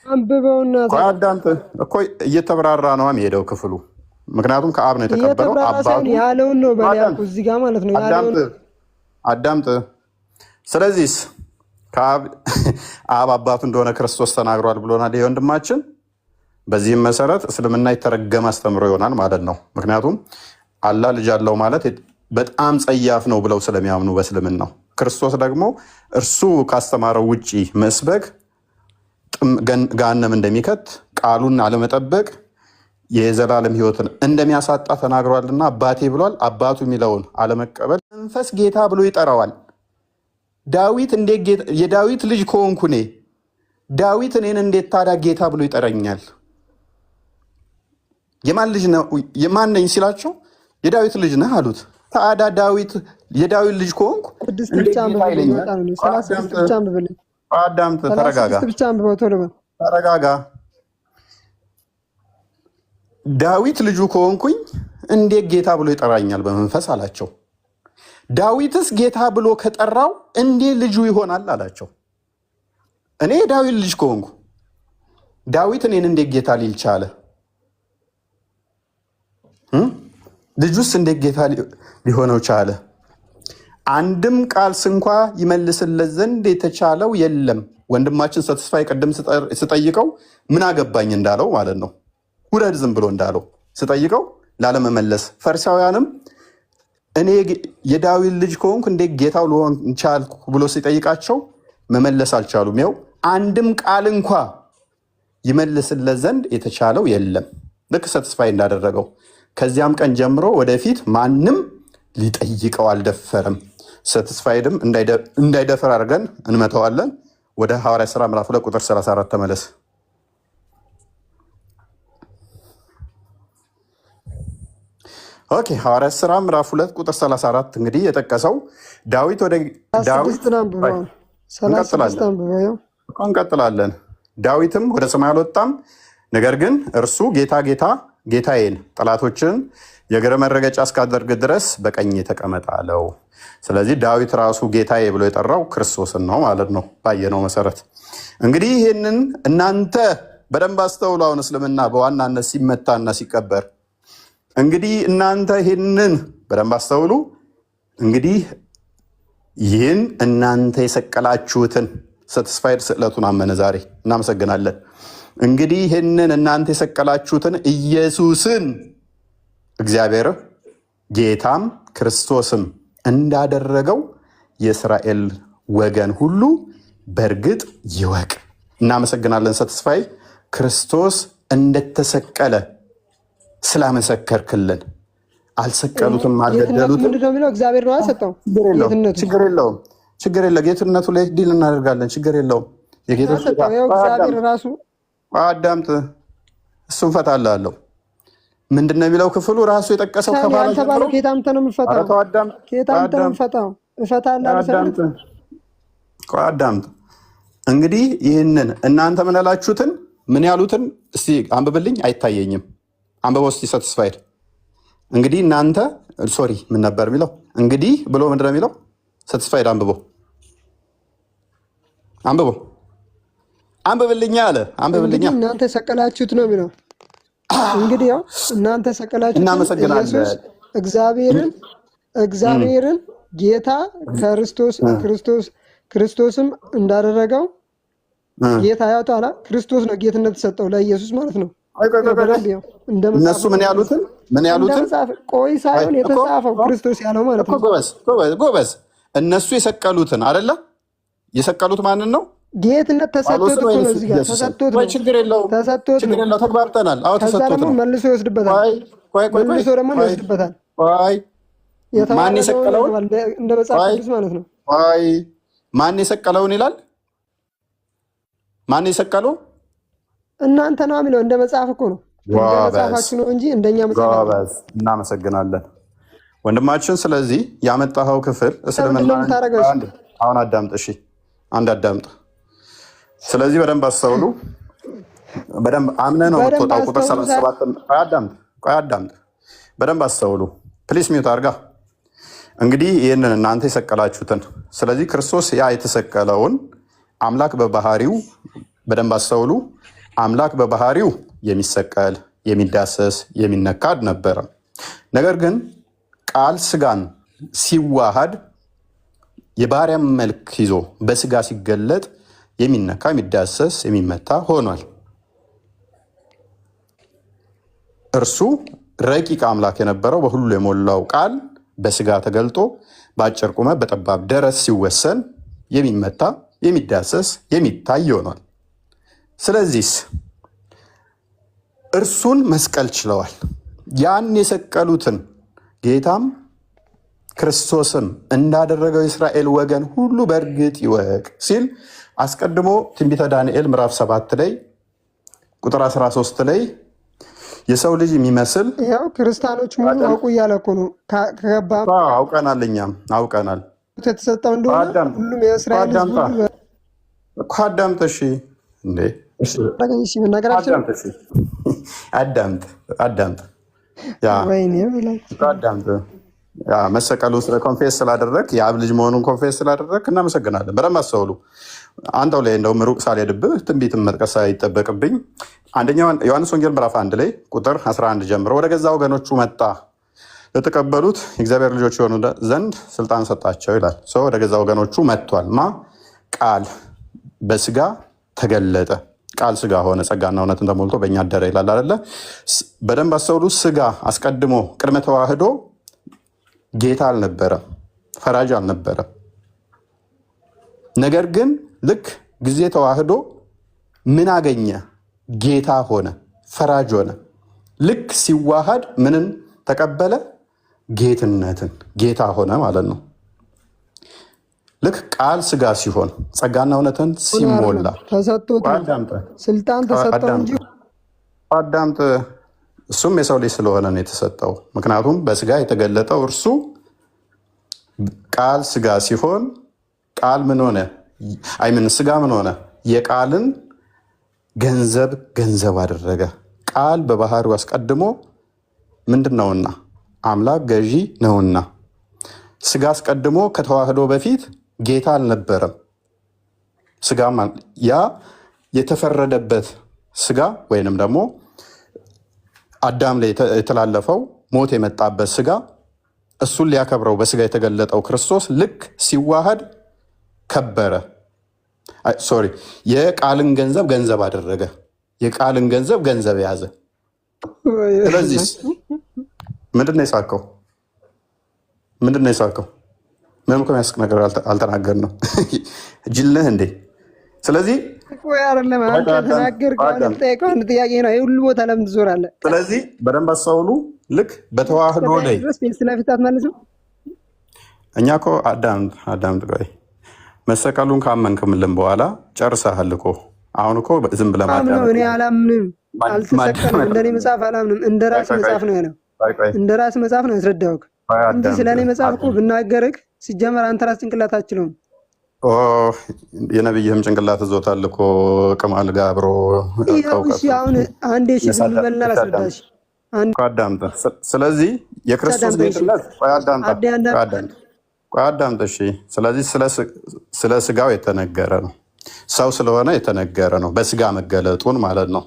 አንብበውና አዳምጥ እኮ እየተብራራ ነው የሚሄደው ክፍሉ። ምክንያቱም ከአብ ነው የተቀበለው። አባቱ ያለውን ነው በሊያልኩ እዚህ ጋር ማለት ነው። አዳምጥ። ስለዚህ ከአብ አባቱ እንደሆነ ክርስቶስ ተናግሯል ብሎናል ይሄ ወንድማችን። በዚህም መሰረት እስልምና የተረገመ አስተምሮ ይሆናል ማለት ነው። ምክንያቱም አላህ ልጅ አለው ማለት በጣም ጸያፍ ነው ብለው ስለሚያምኑ በእስልምናው። ክርስቶስ ደግሞ እርሱ ካስተማረው ውጪ መስበክ ገሃነም እንደሚከት፣ ቃሉን አለመጠበቅ የዘላለም ሕይወትን እንደሚያሳጣ ተናግሯልና አባቴ ብሏል። አባቱ የሚለውን አለመቀበል መንፈስ ጌታ ብሎ ይጠራዋል። ዳዊት የዳዊት ልጅ ከሆንኩ እኔ ዳዊት እኔን እንዴት ታዲያ ጌታ ብሎ ይጠራኛል? የማን ልጅ ነው? የማን ነኝ ሲላቸው የዳዊት ልጅ ነህ አሉት። ታዲያ ዳዊት የዳዊት ልጅ ከሆንኩ አዳምጥ፣ ተረጋጋ። ዳዊት ልጁ ከሆንኩኝ እንዴት ጌታ ብሎ ይጠራኛል በመንፈስ አላቸው። ዳዊትስ ጌታ ብሎ ከጠራው እንዴት ልጁ ይሆናል አላቸው። እኔ የዳዊት ልጅ ከሆንኩ ዳዊት እኔን እንዴት ጌታ ሊል ቻለ? ልጁስ እንዴት ጌታ ሊሆነው ቻለ? አንድም ቃል ስንኳ ይመልስለት ዘንድ የተቻለው የለም። ወንድማችን ተስፋዬ ቅድም ስጠይቀው ምን አገባኝ እንዳለው ማለት ነው፣ ውረድ ዝም ብሎ እንዳለው ስጠይቀው ላለመመለስ፣ ፈሪሳውያንም እኔ የዳዊት ልጅ ከሆንኩ እንዴት ጌታው ልሆን ቻልኩ ብሎ ሲጠይቃቸው መመለስ አልቻሉም። ይኸው አንድም ቃል እንኳ ይመልስለት ዘንድ የተቻለው የለም፣ ልክ ተስፋዬ እንዳደረገው። ከዚያም ቀን ጀምሮ ወደፊት ማንም ሊጠይቀው አልደፈረም። ተስፋዬም እንዳይደፈር አድርገን እንመተዋለን። ወደ ሐዋርያት ሥራ ምዕራፍ 2 ቁጥር 34 ተመለስ። ኦኬ፣ ሐዋርያት ሥራ ምዕራፍ 2 ቁጥር 34 እንግዲህ የጠቀሰው ዳዊት እንቀጥላለን። ዳዊትም ወደ ሰማይ አልወጣም፣ ነገር ግን እርሱ ጌታዬን ጠላቶችን የእግር መረገጫ እስካደርግ ድረስ በቀኝ ተቀመጥ አለው። ስለዚህ ዳዊት ራሱ ጌታዬ ብሎ የጠራው ክርስቶስን ነው ማለት ነው። ባየነው መሰረት እንግዲህ ይህንን እናንተ በደንብ አስተውሉ። አሁን እስልምና በዋናነት ሲመታና ሲቀበር እንግዲህ እናንተ ይህንን በደንብ አስተውሉ። እንግዲህ ይህን እናንተ የሰቀላችሁትን ሰትስፋይድ ስዕለቱን አመነ። ዛሬ እናመሰግናለን። እንግዲህ ይህንን እናንተ የሰቀላችሁትን ኢየሱስን እግዚአብሔር ጌታም ክርስቶስም እንዳደረገው የእስራኤል ወገን ሁሉ በእርግጥ ይወቅ። እናመሰግናለን ተስፋዬ፣ ክርስቶስ እንደተሰቀለ ስላመሰከርክልን። አልሰቀሉትም፣ አልገደሉትም። ምንድነው የሚለው? እግዚአብሔር ነው ያሰጠው። ችግር የለውም፣ ችግር የለውም። ጌትነቱ ላይ ዲል እናደርጋለን። ችግር የለውም። እግዚአብሔር ራሱ አዳምጥ፣ እሱን ፈታላለሁ። ምንድነው የሚለው ክፍሉ? ራሱ የጠቀሰው ከባለ ጌታምተ ነው የምፈታው። ጌታምተ ነው የምፈታው። አዳምጥ። እንግዲህ ይህንን እናንተ ምን ያላችሁትን ምን ያሉትን እስቲ አንብብልኝ። አይታየኝም። አንብበው እስቲ ሳቲስፋይድ። እንግዲህ እናንተ ሶሪ ምን ነበር የሚለው? እንግዲህ ብሎ ምንድነው የሚለው? ሳቲስፋይድ አንብበው፣ አንብበው፣ አንብብልኛ አለ። አንብብልኛ። እናንተ ሰቀላችሁት ነው የሚለው። እንግዲህ ያው እናንተ ሰቀላችሁት። እናመሰግናለን። እግዚአብሔርን ጌታ ክርስቶስም እንዳደረገው ጌታ ያውጣላ። ክርስቶስ ነው ጌትነት ተሰጠው ለኢየሱስ ማለት ነው። እነሱ ምን ያሉትን ቆይ ሳይሆን የተጻፈው ክርስቶስ ያለው ማለት ነው። ጎበዝ። እነሱ የሰቀሉትን አይደለ? የሰቀሉት ማንን ነው? ጌትነት ተሰጥቶት ነው። እዚህ ጋር ተሰጥቶት ነው። ችግር የለውም። ተግባብተናል። አዎ ተሰጥቶት ነው። መልሶ ይወስድበታል። መልሶ ደግሞ ይወስድበታል። ማን የሰቀለውን እንደ መጽሐፍ ቅዱስ ማለት ነው። ማን የሰቀለውን ይላል? ማን የሰቀለው? እናንተ ነው የሚለው። እንደ መጽሐፍ እኮ ነው። እንደ መጽሐፋችሁ ነው እንጂ እንደኛ መጽሐፍ። እናመሰግናለን ወንድማችን። ስለዚህ ያመጣኸው ክፍል እስልምና አሁን አዳምጥ። እሺ አንድ አዳምጥ። ስለዚህ በደንብ አስተውሉ። በደንብ አምነህ ነው የምትወጣው። ቁጥር 37 አዳምጥ። በደንብ አስተውሉ ፕሊስ። ሚውት አድርጋ። እንግዲህ ይህንን እናንተ የሰቀላችሁትን፣ ስለዚህ ክርስቶስ ያ የተሰቀለውን አምላክ በባህሪው በደንብ አስተውሉ። አምላክ በባህሪው የሚሰቀል የሚዳሰስ የሚነካ ነበረ። ነገር ግን ቃል ስጋን ሲዋሃድ የባሪያም መልክ ይዞ በስጋ ሲገለጥ የሚነካ የሚዳሰስ የሚመታ ሆኗል። እርሱ ረቂቅ አምላክ የነበረው በሁሉ የሞላው ቃል በስጋ ተገልጦ በአጭር ቁመት በጠባብ ደረት ሲወሰን የሚመታ የሚዳሰስ የሚታይ ሆኗል። ስለዚህ እርሱን መስቀል ችለዋል። ያን የሰቀሉትን ጌታም ክርስቶስም እንዳደረገው የእስራኤል ወገን ሁሉ በእርግጥ ይወቅ ሲል አስቀድሞ ትንቢተ ዳንኤል ምዕራፍ 7 ላይ ቁጥር 13 ላይ የሰው ልጅ የሚመስል ያው ክርስቲያኖች ሙሉ አውቁ እያለ እኮ ነው። ከገባ አውቀናል፣ እኛም አውቀናል የተሰጠው እንደሆነ ሁሉም የእስራኤል ሕዝብ እኮ አዳምጥ። እሺ እንዴ አዳምጥ። መሰቀሉ ኮንፌስ ስላደረግ የአብ ልጅ መሆኑን ኮንፌስ ስላደረግ እናመሰግናለን። በደንብ አስተውሉ። አንተው ላይ እንደውም ሩቅ ሳልሄድብህ ትንቢትን መጥቀስ አይጠበቅብኝ። አንደኛው ዮሐንስ ወንጌል ምዕራፍ 1 ላይ ቁጥር 11 ጀምሮ ወደ ገዛ ወገኖቹ መጣ፣ ለተቀበሉት የእግዚአብሔር ልጆች የሆኑ ዘንድ ስልጣን ሰጣቸው ይላል። ሰው ወደ ገዛ ወገኖቹ መጥቷል። ቃል በስጋ ተገለጠ፣ ቃል ስጋ ሆነ፣ ጸጋና እውነትን ተሞልቶ በእኛ አደረ ይላል አይደለ? በደንብ አስተውሉ። ስጋ አስቀድሞ ቅድመ ተዋህዶ ጌታ አልነበረም፣ ፈራጅ አልነበረም። ነገር ግን ልክ ጊዜ ተዋህዶ ምን አገኘ? ጌታ ሆነ፣ ፈራጅ ሆነ። ልክ ሲዋሃድ ምንን ተቀበለ? ጌትነትን፣ ጌታ ሆነ ማለት ነው። ልክ ቃል ስጋ ሲሆን ጸጋና እውነትን ሲሞላ ስልጣን ተሰጠው እንጂ አዳምጥ። እሱም የሰው ልጅ ስለሆነ ነው የተሰጠው። ምክንያቱም በስጋ የተገለጠው እርሱ ቃል ስጋ ሲሆን ቃል ምን ሆነ? ስጋ ምን ሆነ? የቃልን ገንዘብ አደረገ። ቃል በባህሪው አስቀድሞ ምንድን ነውና? አምላክ ገዢ ነውና። ስጋ አስቀድሞ ከተዋህዶ በፊት ጌታ አልነበረም። ስጋ ያ የተፈረደበት ስጋ ወይንም ደግሞ አዳም ላይ የተላለፈው ሞት የመጣበት ስጋ እሱን ሊያከብረው በስጋ የተገለጠው ክርስቶስ ልክ ሲዋሃድ ከበረ። የቃልን ገንዘብ አደረገ። የቃልን ገንዘብ ያዘ። ስለዚህ ምንድን ነው የሳቀው? ምንድን ነው የሳቀው? ምንም እኮ የሚያስቅ ነገር አልተናገርንም። ጅል ነህ እንዴ? ስለዚህ አይደለም አንተ ተናገርከው ጠይቀው አንድ ጥያቄ ነው። የሁሉ ቦታ ለምን ትዞራለህ? ስለዚህ በደንብ አስተውሉ። ልክ በተዋህዶ ላይ ስለፊት አትመልስም። እኛ እኮ አዳምጥ ቆይ መሰቀሉን ካመንክምልን በኋላ ጨርሰሃል እኮ። አሁን እኮ ዝም ብለህ እኔ አላምንም፣ አልተሰቀልም። እንደኔ መጽሐፍ አላምንም። እንደ ራስ መጽሐፍ ነው ያለው። እንደ ራስ መጽሐፍ ነው ያስረዳሁህ እንጂ ስለኔ መጽሐፍ እኮ ብናገርህ ሲጀመር አንተ ራስ ጭንቅላት አትችለውም። የነብይህም ጭንቅላት እዞታል እኮ ቅማል ጋር አብሮ። አሁን አንዴ በልና ላስረዳሽ አዳምጠ። ስለዚህ የክርስቶስ ጌትነት አዳምጠ። ስለዚህ ስለ ስጋው የተነገረ ነው። ሰው ስለሆነ የተነገረ ነው። በስጋ መገለጡን ማለት ነው።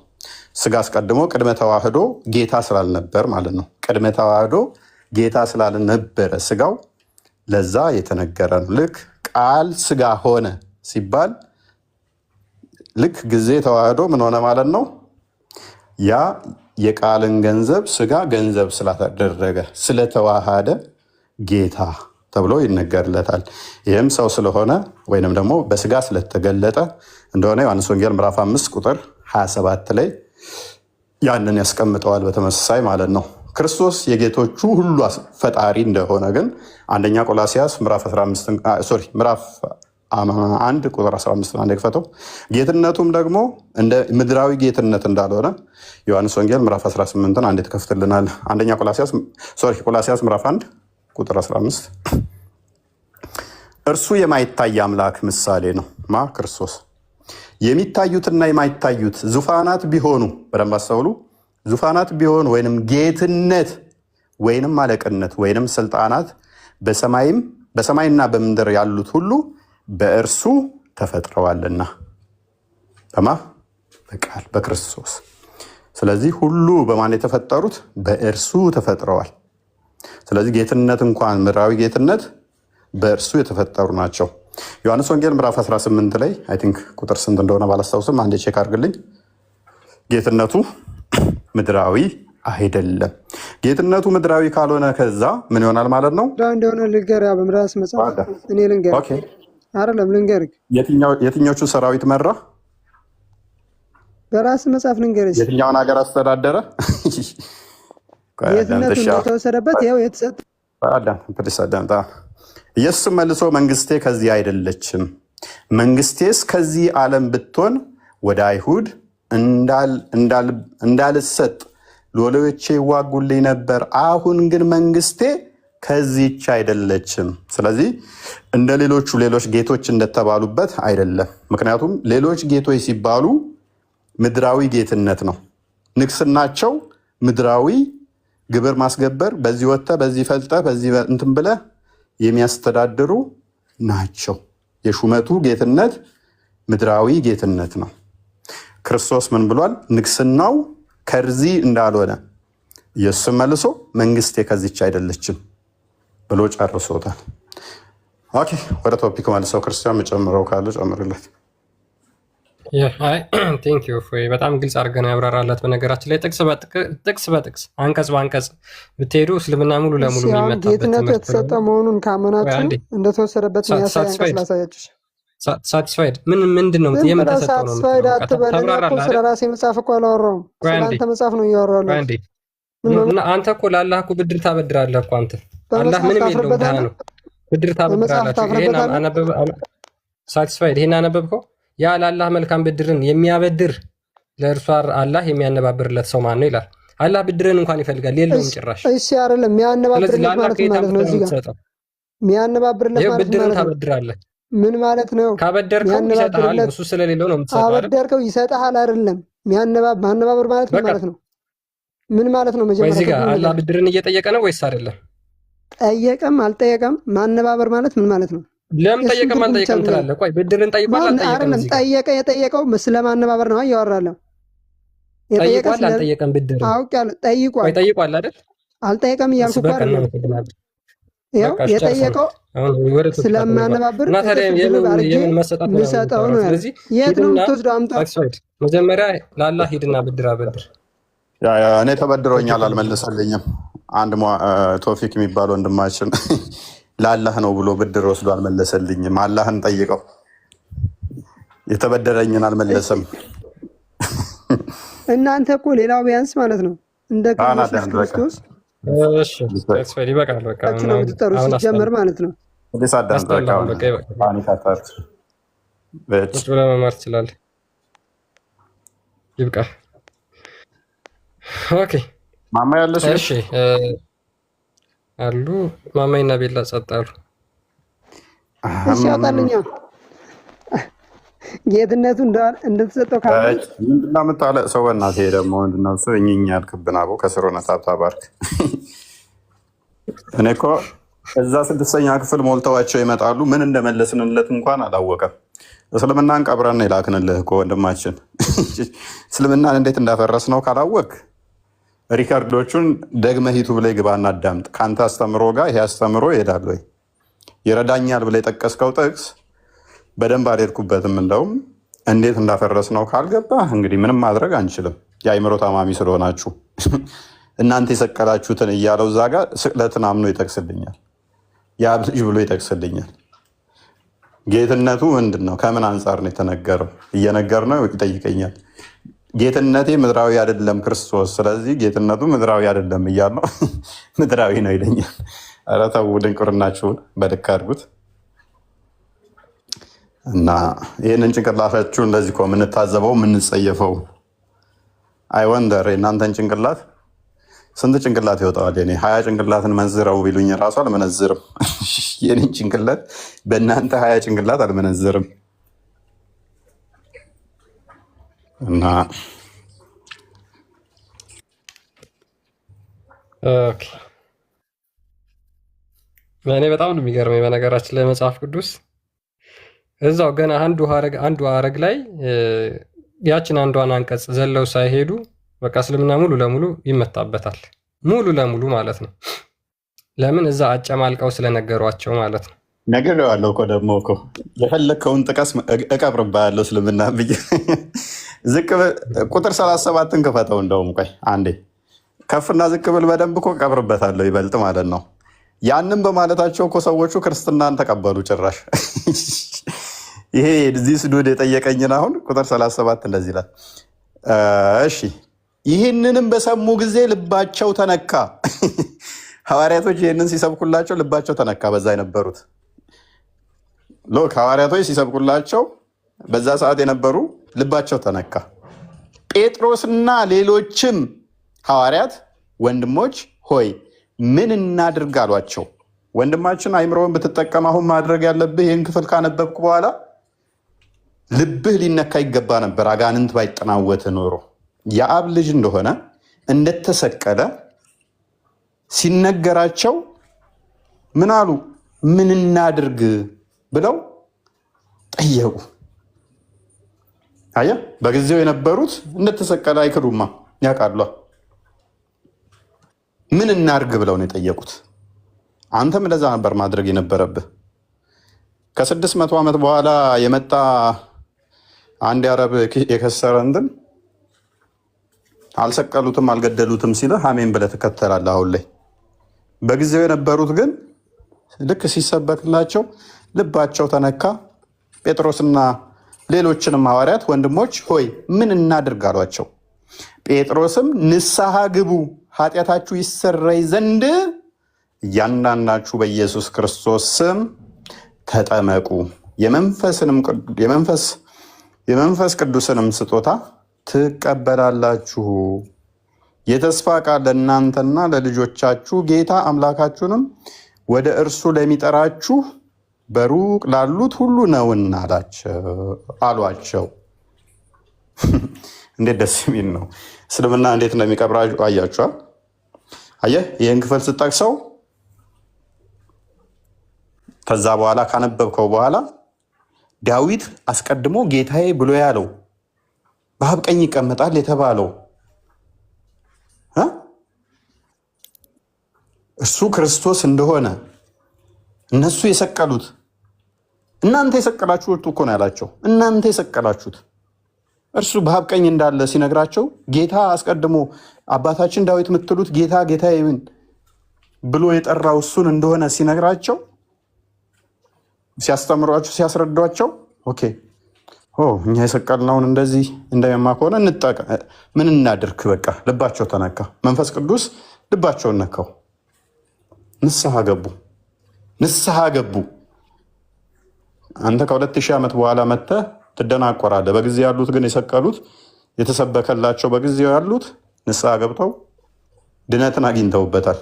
ስጋ አስቀድሞ ቅድመ ተዋህዶ ጌታ ስላልነበር ማለት ነው። ቅድመ ተዋህዶ ጌታ ስላልነበረ ስጋው ለዛ የተነገረ ነው። ልክ ቃል ስጋ ሆነ ሲባል ልክ ጊዜ ተዋህዶ ምን ሆነ ማለት ነው። ያ የቃልን ገንዘብ ስጋ ገንዘብ ስላደረገ ስለተዋሃደ ጌታ ተብሎ ይነገርለታል። ይህም ሰው ስለሆነ ወይንም ደግሞ በስጋ ስለተገለጠ እንደሆነ ዮሐንስ ወንጌል ምዕራፍ 5 ቁጥር 27 ላይ ያንን ያስቀምጠዋል። በተመሳሳይ ማለት ነው ክርስቶስ የጌቶቹ ሁሉ ፈጣሪ እንደሆነ ግን አንደኛ ቆላሲያስ ምዕራፍ 1 ቁጥር 15 አንድ ክፈተው። ጌትነቱም ደግሞ እንደ ምድራዊ ጌትነት እንዳልሆነ ዮሐንስ ወንጌል ምዕራፍ 18 አንድ ትከፍትልናል። አንደኛ ቆላሲያስ ምዕራፍ 1 ቁጥር 15 እርሱ የማይታይ አምላክ ምሳሌ ነው። ክርስቶስ የሚታዩትና የማይታዩት ዙፋናት ቢሆኑ በደንብ አስተውሉ። ዙፋናት ቢሆኑ ወይንም ጌትነት ወይንም አለቅነት ወይንም ስልጣናት በሰማይና በምድር ያሉት ሁሉ በእርሱ ተፈጥረዋልና በቃል በክርስቶስ። ስለዚህ ሁሉ በማን የተፈጠሩት? በእርሱ ተፈጥረዋል። ስለዚህ ጌትነት እንኳን ምድራዊ ጌትነት በእርሱ የተፈጠሩ ናቸው። ዮሐንስ ወንጌል ምዕራፍ 18 ላይ አይ ቲንክ ቁጥር ስንት እንደሆነ ባላስታውስም አንዴ ቼክ አድርግልኝ። ጌትነቱ ምድራዊ አይደለም። ጌትነቱ ምድራዊ ካልሆነ ከዛ ምን ይሆናል ማለት ነው? እንደሆነ ልንገርህ። በምራስ መጽሐፍ እኔ ልንገርህ አይደለም ልንገርህ። የትኞቹ ሰራዊት መራ? በራስ መጽሐፍ ልንገርህ። የትኛውን ሀገር አስተዳደረ? ጌትነቱ እንደተወሰደበት ይኸው የተሰጠ ኢየሱስ መልሶ መንግስቴ ከዚህ አይደለችም፣ መንግስቴስ ከዚህ ዓለም ብትሆን ወደ አይሁድ እንዳልሰጥ ሎሌዎቼ ይዋጉልኝ ነበር። አሁን ግን መንግስቴ ከዚህች አይደለችም። ስለዚህ እንደ ሌሎች ጌቶች እንደተባሉበት አይደለም። ምክንያቱም ሌሎች ጌቶች ሲባሉ ምድራዊ ጌትነት ነው። ንግስናቸው ምድራዊ ግብር ማስገበር፣ በዚህ ወጥተህ በዚህ ፈልጠህ በዚህ እንትን ብለህ የሚያስተዳድሩ ናቸው። የሹመቱ ጌትነት ምድራዊ ጌትነት ነው። ክርስቶስ ምን ብሏል? ንግስናው ከዚህ እንዳልሆነ ኢየሱስ መልሶ መንግስቴ ከዚች አይደለችም ብሎ ጨርሶታል። ኦኬ፣ ወደ ቶፒክ መልሰው ክርስቲያን መጨምረው ካለ ጨምርለት። ቴንክ ዩ በጣም ግልጽ አድርገን ያብራራላት። በነገራችን ላይ ጥቅስ በጥቅስ አንቀጽ በአንቀጽ ብትሄዱ እስልምና ሙሉ ለሙሉ የሚመጣበት ጌትነቱ የተሰጠ መሆኑን ካመናችሁ እንደተወሰደበት የሚያሳይ አንቀጽ ላሳያችሁ። ሳቲስፋይድ ምንድን ነው የምትሰጠው? ሳቲስፋይድ አትበለኝ እኮ ስለ ራሴ መጽሐፍ እኮ አላወራሁም። ስለ አንተ መጽሐፍ ነው እያወራሁ። አንተ እኮ ለአላህ እኮ ብድር ታበድራለህ እኮ አንተ። አላህ ምንም የለውም ድሃ ነው። ብድር ታበድራላችሁ። ሳቲስፋይድ ይሄን አነበብከው? ያ ለአላህ መልካም ብድርን የሚያበድር ለእርሷ አላህ የሚያነባብርለት ሰው ማን ነው ይላል። አላህ ብድርን እንኳን ይፈልጋል የለውም ጭራሽ። እሺ አይደለም የሚያነባብርለት ማለት ነው። እዚህ ጋር የሚያነባብርለት ማለት ነው። ብድርን ታበድራለህ ምን ማለት ነው? ካበደርከው ይሰጣል። እሱ ስለሌለው ነው የምትሰጠው አይደል? ካበደርከው ይሰጣል አይደለም። ማነባበር ማለት ምን ማለት ነው? ምን ማለት ነው? መጀመሪያ እዚህ ጋር አላህ ብድርን እየጠየቀ ነው ወይስ አይደለም? ጠየቀም አልጠየቀም ማነባበር ማለት ምን ማለት ነው? ለምን ጠየቀም አልጠየቀም ትላለህ? ቆይ ብድርን ጠይቋል አልጠየቀም? ጠየቀ የጠየቀው ስለማነባበር ነው እያወራለሁ። ጠይቋል አልጠየቀም? ብድር አውቃለሁ። ጠይቋል። ቆይ ጠይቋል አይደል? አልጠየቀም እያልኩ እኮ አይደለም። ያው የጠየቀው ስለማነባበር የሚሰጠው ነው። የት ነው የምትወስደው? አምጣ። መጀመሪያ ለአላህ ሂድና ብድር አበድር። እኔ ተበድሮኛል አልመለሰልኝም። አንድ ቶፊክ የሚባል ወንድማችን ለአላህ ነው ብሎ ብድር ወስዶ አልመለሰልኝም። አላህን ጠይቀው፣ የተበደረኝን አልመለሰም። እናንተ እኮ ሌላው ቢያንስ ማለት ነው እንደ ክርስቶስ ይበቃል። በቃ ነው የምትጠሩት ሲጀመር ማለት ነው። ቁጭ ብለህ መማር ትችላለህ። ይብቃ። ኦኬ ማማ ያለሽ? እሺ አሉ ማማይና ቤላ ጸጥ አሉ። እሺ ያውጣልኛ ጌትነቱ እንደተሰጠው ካለ ምንድነው የምታለቅ ሰው? በእናትህ ደግሞ ምንድነው እሱ እኝኝ ያልክብን? አቦ ከስር ሆነህ ታብታባርክ። እኔ እኮ እዛ 6ኛ ክፍል ሞልተዋቸው ይመጣሉ። ምን እንደመለስንለት እንኳን አላወቀም። እስልምናን ቀብረን የላክንልህ እኮ ወንድማችን። እስልምናን እንዴት እንዳፈረስ ነው ካላወቅ ሪከርዶቹን ደግመህ ዩቱብ ላይ ግባና አዳምጥ። ከአንተ አስተምሮ ጋር ይሄ አስተምሮ ይሄዳል ወይ ይረዳኛል ብለህ የጠቀስከው ጥቅስ በደንብ አልሄድኩበትም። እንደውም እንዴት እንዳፈረስ ነው ካልገባህ እንግዲህ ምንም ማድረግ አንችልም። የአይምሮ ታማሚ ስለሆናችሁ እናንተ የሰቀላችሁትን እያለው እዛ ጋር ስቅለትን አምኖ ይጠቅስልኛል። የአብ ልጅ ብሎ ይጠቅስልኛል። ጌትነቱ ምንድን ነው? ከምን አንጻር ነው የተነገረው? እየነገር ነው ይጠይቀኛል። ጌትነቴ ምድራዊ አይደለም ክርስቶስ፣ ስለዚህ ጌትነቱ ምድራዊ አይደለም እያል ነው ምድራዊ ነው ይለኛል። ኧረ ተው ድንቁርናችሁን በልክ አድርጉት። እና ይህንን ጭንቅላታችሁን እንደዚህ እኮ የምንታዘበው የምንጸየፈው አይወንደር። የእናንተን ጭንቅላት ስንት ጭንቅላት ይወጣዋል? እኔ 20 ጭንቅላትን መንዝረው ቢሉኝ ራሱ አልመነዝርም። የኔን ጭንቅላት በእናንተ 20 ጭንቅላት አልመነዝርም። እና እኔ በጣም ነው የሚገርመኝ በነገራችን ላይ መጽሐፍ ቅዱስ እዛው ገና አንዱ ሐረግ ላይ ያችን አንዷን አንቀጽ ዘለው ሳይሄዱ በቃ እስልምና ሙሉ ለሙሉ ይመታበታል። ሙሉ ለሙሉ ማለት ነው። ለምን? እዛ አጨማልቀው ስለነገሯቸው ማለት ነው። ነግሬዋለሁ እኮ ደግሞ እኮ የፈለግከውን ጥቀስ እቀብርብሃለሁ እስልምና ብዬ ዝቅ ቁጥር 37ን ክፈተው። እንደውም ቆይ አንዴ ከፍና ዝቅ ብል በደንብ እኮ እቀብርበታለሁ ይበልጥ ማለት ነው። ያንን በማለታቸው እኮ ሰዎቹ ክርስትናን ተቀበሉ ጭራሽ። ይሄ እዚህ ስዱድ የጠየቀኝን አሁን ቁጥር 37 እንደዚህ ይላል። እሺ ይህንንም በሰሙ ጊዜ ልባቸው ተነካ። ሐዋርያቶች ይህንን ሲሰብኩላቸው ልባቸው ተነካ። በዛ የነበሩት ሐዋርያቶች ሲሰብኩላቸው በዛ ሰዓት የነበሩ ልባቸው ተነካ። ጴጥሮስና ሌሎችም ሐዋርያት ወንድሞች ሆይ ምን እናድርግ አሏቸው። ወንድማችን አይምሮውን ብትጠቀም አሁን ማድረግ ያለብህ ይህን ክፍል ካነበብኩ በኋላ ልብህ ሊነካ ይገባ ነበር። አጋንንት ባይጠናወት ኖሮ የአብ ልጅ እንደሆነ እንደተሰቀለ ሲነገራቸው ምን አሉ? ምን እናድርግ ብለው ጠየቁ። አየህ፣ በጊዜው የነበሩት እንደተሰቀለ አይክዱማ፣ ያውቃሉ። ምን እናድርግ ብለው ነው የጠየቁት። አንተም እንደዛ ነበር ማድረግ የነበረብህ። ከ600 ዓመት በኋላ የመጣ አንድ የአረብ የከሰረ እንትን አልሰቀሉትም አልገደሉትም ሲልህ አሜን ብለህ ትከተላለህ። አሁን ላይ በጊዜው የነበሩት ግን ልክ ሲሰበክላቸው ልባቸው ተነካ። ጴጥሮስና ሌሎችንም ሐዋርያት ወንድሞች ሆይ ምን እናድርግ አሏቸው። ጴጥሮስም ንስሐ ግቡ፣ ኃጢአታችሁ ይሰረይ ዘንድ እያንዳንዳችሁ በኢየሱስ ክርስቶስ ስም ተጠመቁ፣ የመንፈስ ቅዱስንም ስጦታ ትቀበላላችሁ። የተስፋ ቃል ለእናንተና ለልጆቻችሁ ጌታ አምላካችሁንም ወደ እርሱ ለሚጠራችሁ በሩቅ ላሉት ሁሉ ነውና አሏቸው። እንዴት ደስ የሚል ነው! እስልምና እንዴት እንደሚቀብራችሁ አያችኋል። አየህ፣ ይህን ክፍል ስጠቅሰው ከዛ በኋላ ካነበብከው በኋላ ዳዊት አስቀድሞ ጌታዬ ብሎ ያለው በአብ ቀኝ ይቀመጣል የተባለው እርሱ ክርስቶስ እንደሆነ እነሱ የሰቀሉት እናንተ የሰቀላችሁት እኮ ነው ያላቸው። እናንተ የሰቀላችሁት እርሱ በአብ ቀኝ እንዳለ ሲነግራቸው ጌታ አስቀድሞ አባታችን ዳዊት የምትሉት ጌታ ጌታዬን ብሎ የጠራው እሱን እንደሆነ ሲነግራቸው፣ ሲያስተምሯቸው፣ ሲያስረዷቸው ኦኬ እኛ የሰቀልነውን እንደዚህ እንደሚያማ ከሆነ ምን እናድርግ? በቃ ልባቸው ተነካ። መንፈስ ቅዱስ ልባቸውን ነካው። ንስሐ ገቡ። አንተ ከ2000 ዓመት በኋላ መጥተህ ትደናቆራለህ። በጊዜ ያሉት ግን የሰቀሉት የተሰበከላቸው በጊዜው ያሉት ንስሐ ገብተው ድነትን አግኝተውበታል።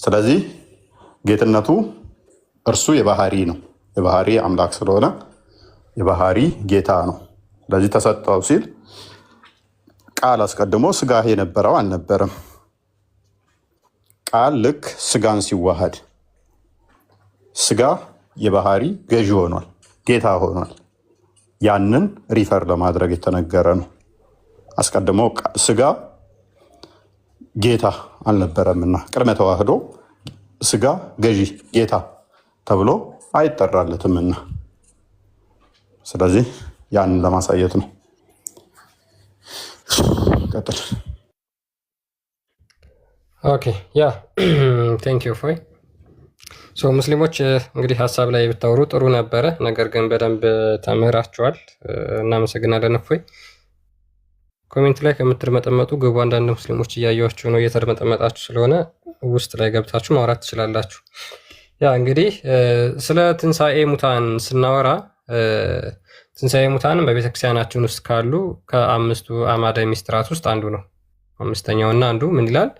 ስለዚህ ጌትነቱ እርሱ የባህሪ ነው። የባህሪ አምላክ ስለሆነ የባህሪ ጌታ ነው። ስለዚህ ተሰጠው ሲል ቃል አስቀድሞ ስጋ የነበረው አልነበረም። ቃል ልክ ስጋን ሲዋሃድ ስጋ የባህሪ ገዢ ሆኗል፣ ጌታ ሆኗል። ያንን ሪፈር ለማድረግ የተነገረ ነው። አስቀድሞ ስጋ ጌታ አልነበረምና ቅድመ ተዋህዶ ስጋ ገዢ ጌታ ተብሎ አይጠራለትምና፣ ስለዚህ ያንን ለማሳየት ነው። ቀጥል። ኦኬ ያ ቴንክ ዩ ፎይ። ሙስሊሞች እንግዲህ ሀሳብ ላይ ብታወሩ ጥሩ ነበረ፣ ነገር ግን በደንብ ተምህራችኋል። እናመሰግናለን። እፎይ ኮሜንት ላይ ከምትርመጠመጡ ግቡ። አንዳንድ ሙስሊሞች እያያችሁ ነው፣ እየተርመጠመጣችሁ ስለሆነ ውስጥ ላይ ገብታችሁ ማውራት ትችላላችሁ። ያ እንግዲህ ስለ ትንሣኤ ሙታን ስናወራ ትንሣኤ ሙታን በቤተክርስቲያናችን ውስጥ ካሉ ከ5ቱ አዕማደ ሚስጥራት ውስጥ አንዱ ነው። 5ኛውና አንዱ ምን ይላል?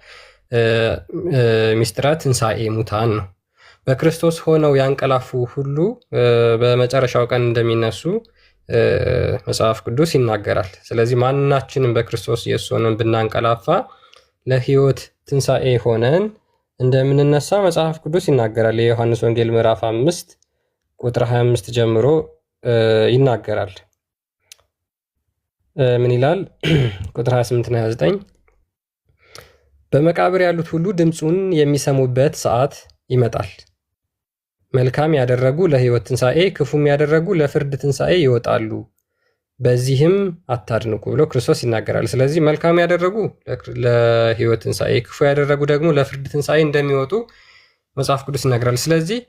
ሚስጥረ ትንሣኤ ሙታን ነው። በክርስቶስ ሆነው ያንቀላፉ ሁሉ በመጨረሻው ቀን እንደሚነሱ መጽሐፍ ቅዱስ ይናገራል። ስለዚህ ማናችንም በክርስቶስ ኢየሱስ ሆነን ብናንቀላፋ ለሕይወት ትንሣኤ ሆነን እንደምንነሳ መጽሐፍ ቅዱስ ይናገራል። የዮሐንስ ወንጌል ምዕራፍ 5 ቁጥር 25 ጀምሮ ይናገራል። ምን ይላል? ቁጥር 28 እና 29 በመቃብር ያሉት ሁሉ ድምፁን የሚሰሙበት ሰዓት ይመጣል። መልካም ያደረጉ ለሕይወት ትንሣኤ፣ ክፉም ያደረጉ ለፍርድ ትንሣኤ ይወጣሉ። በዚህም አታድንቁ ብሎ ክርስቶስ ይናገራል። ስለዚህ መልካም ያደረጉ ለሕይወት ትንሣኤ፣ ክፉ ያደረጉ ደግሞ ለፍርድ ትንሣኤ እንደሚወጡ መጽሐፍ ቅዱስ ይናገራል። ስለዚህ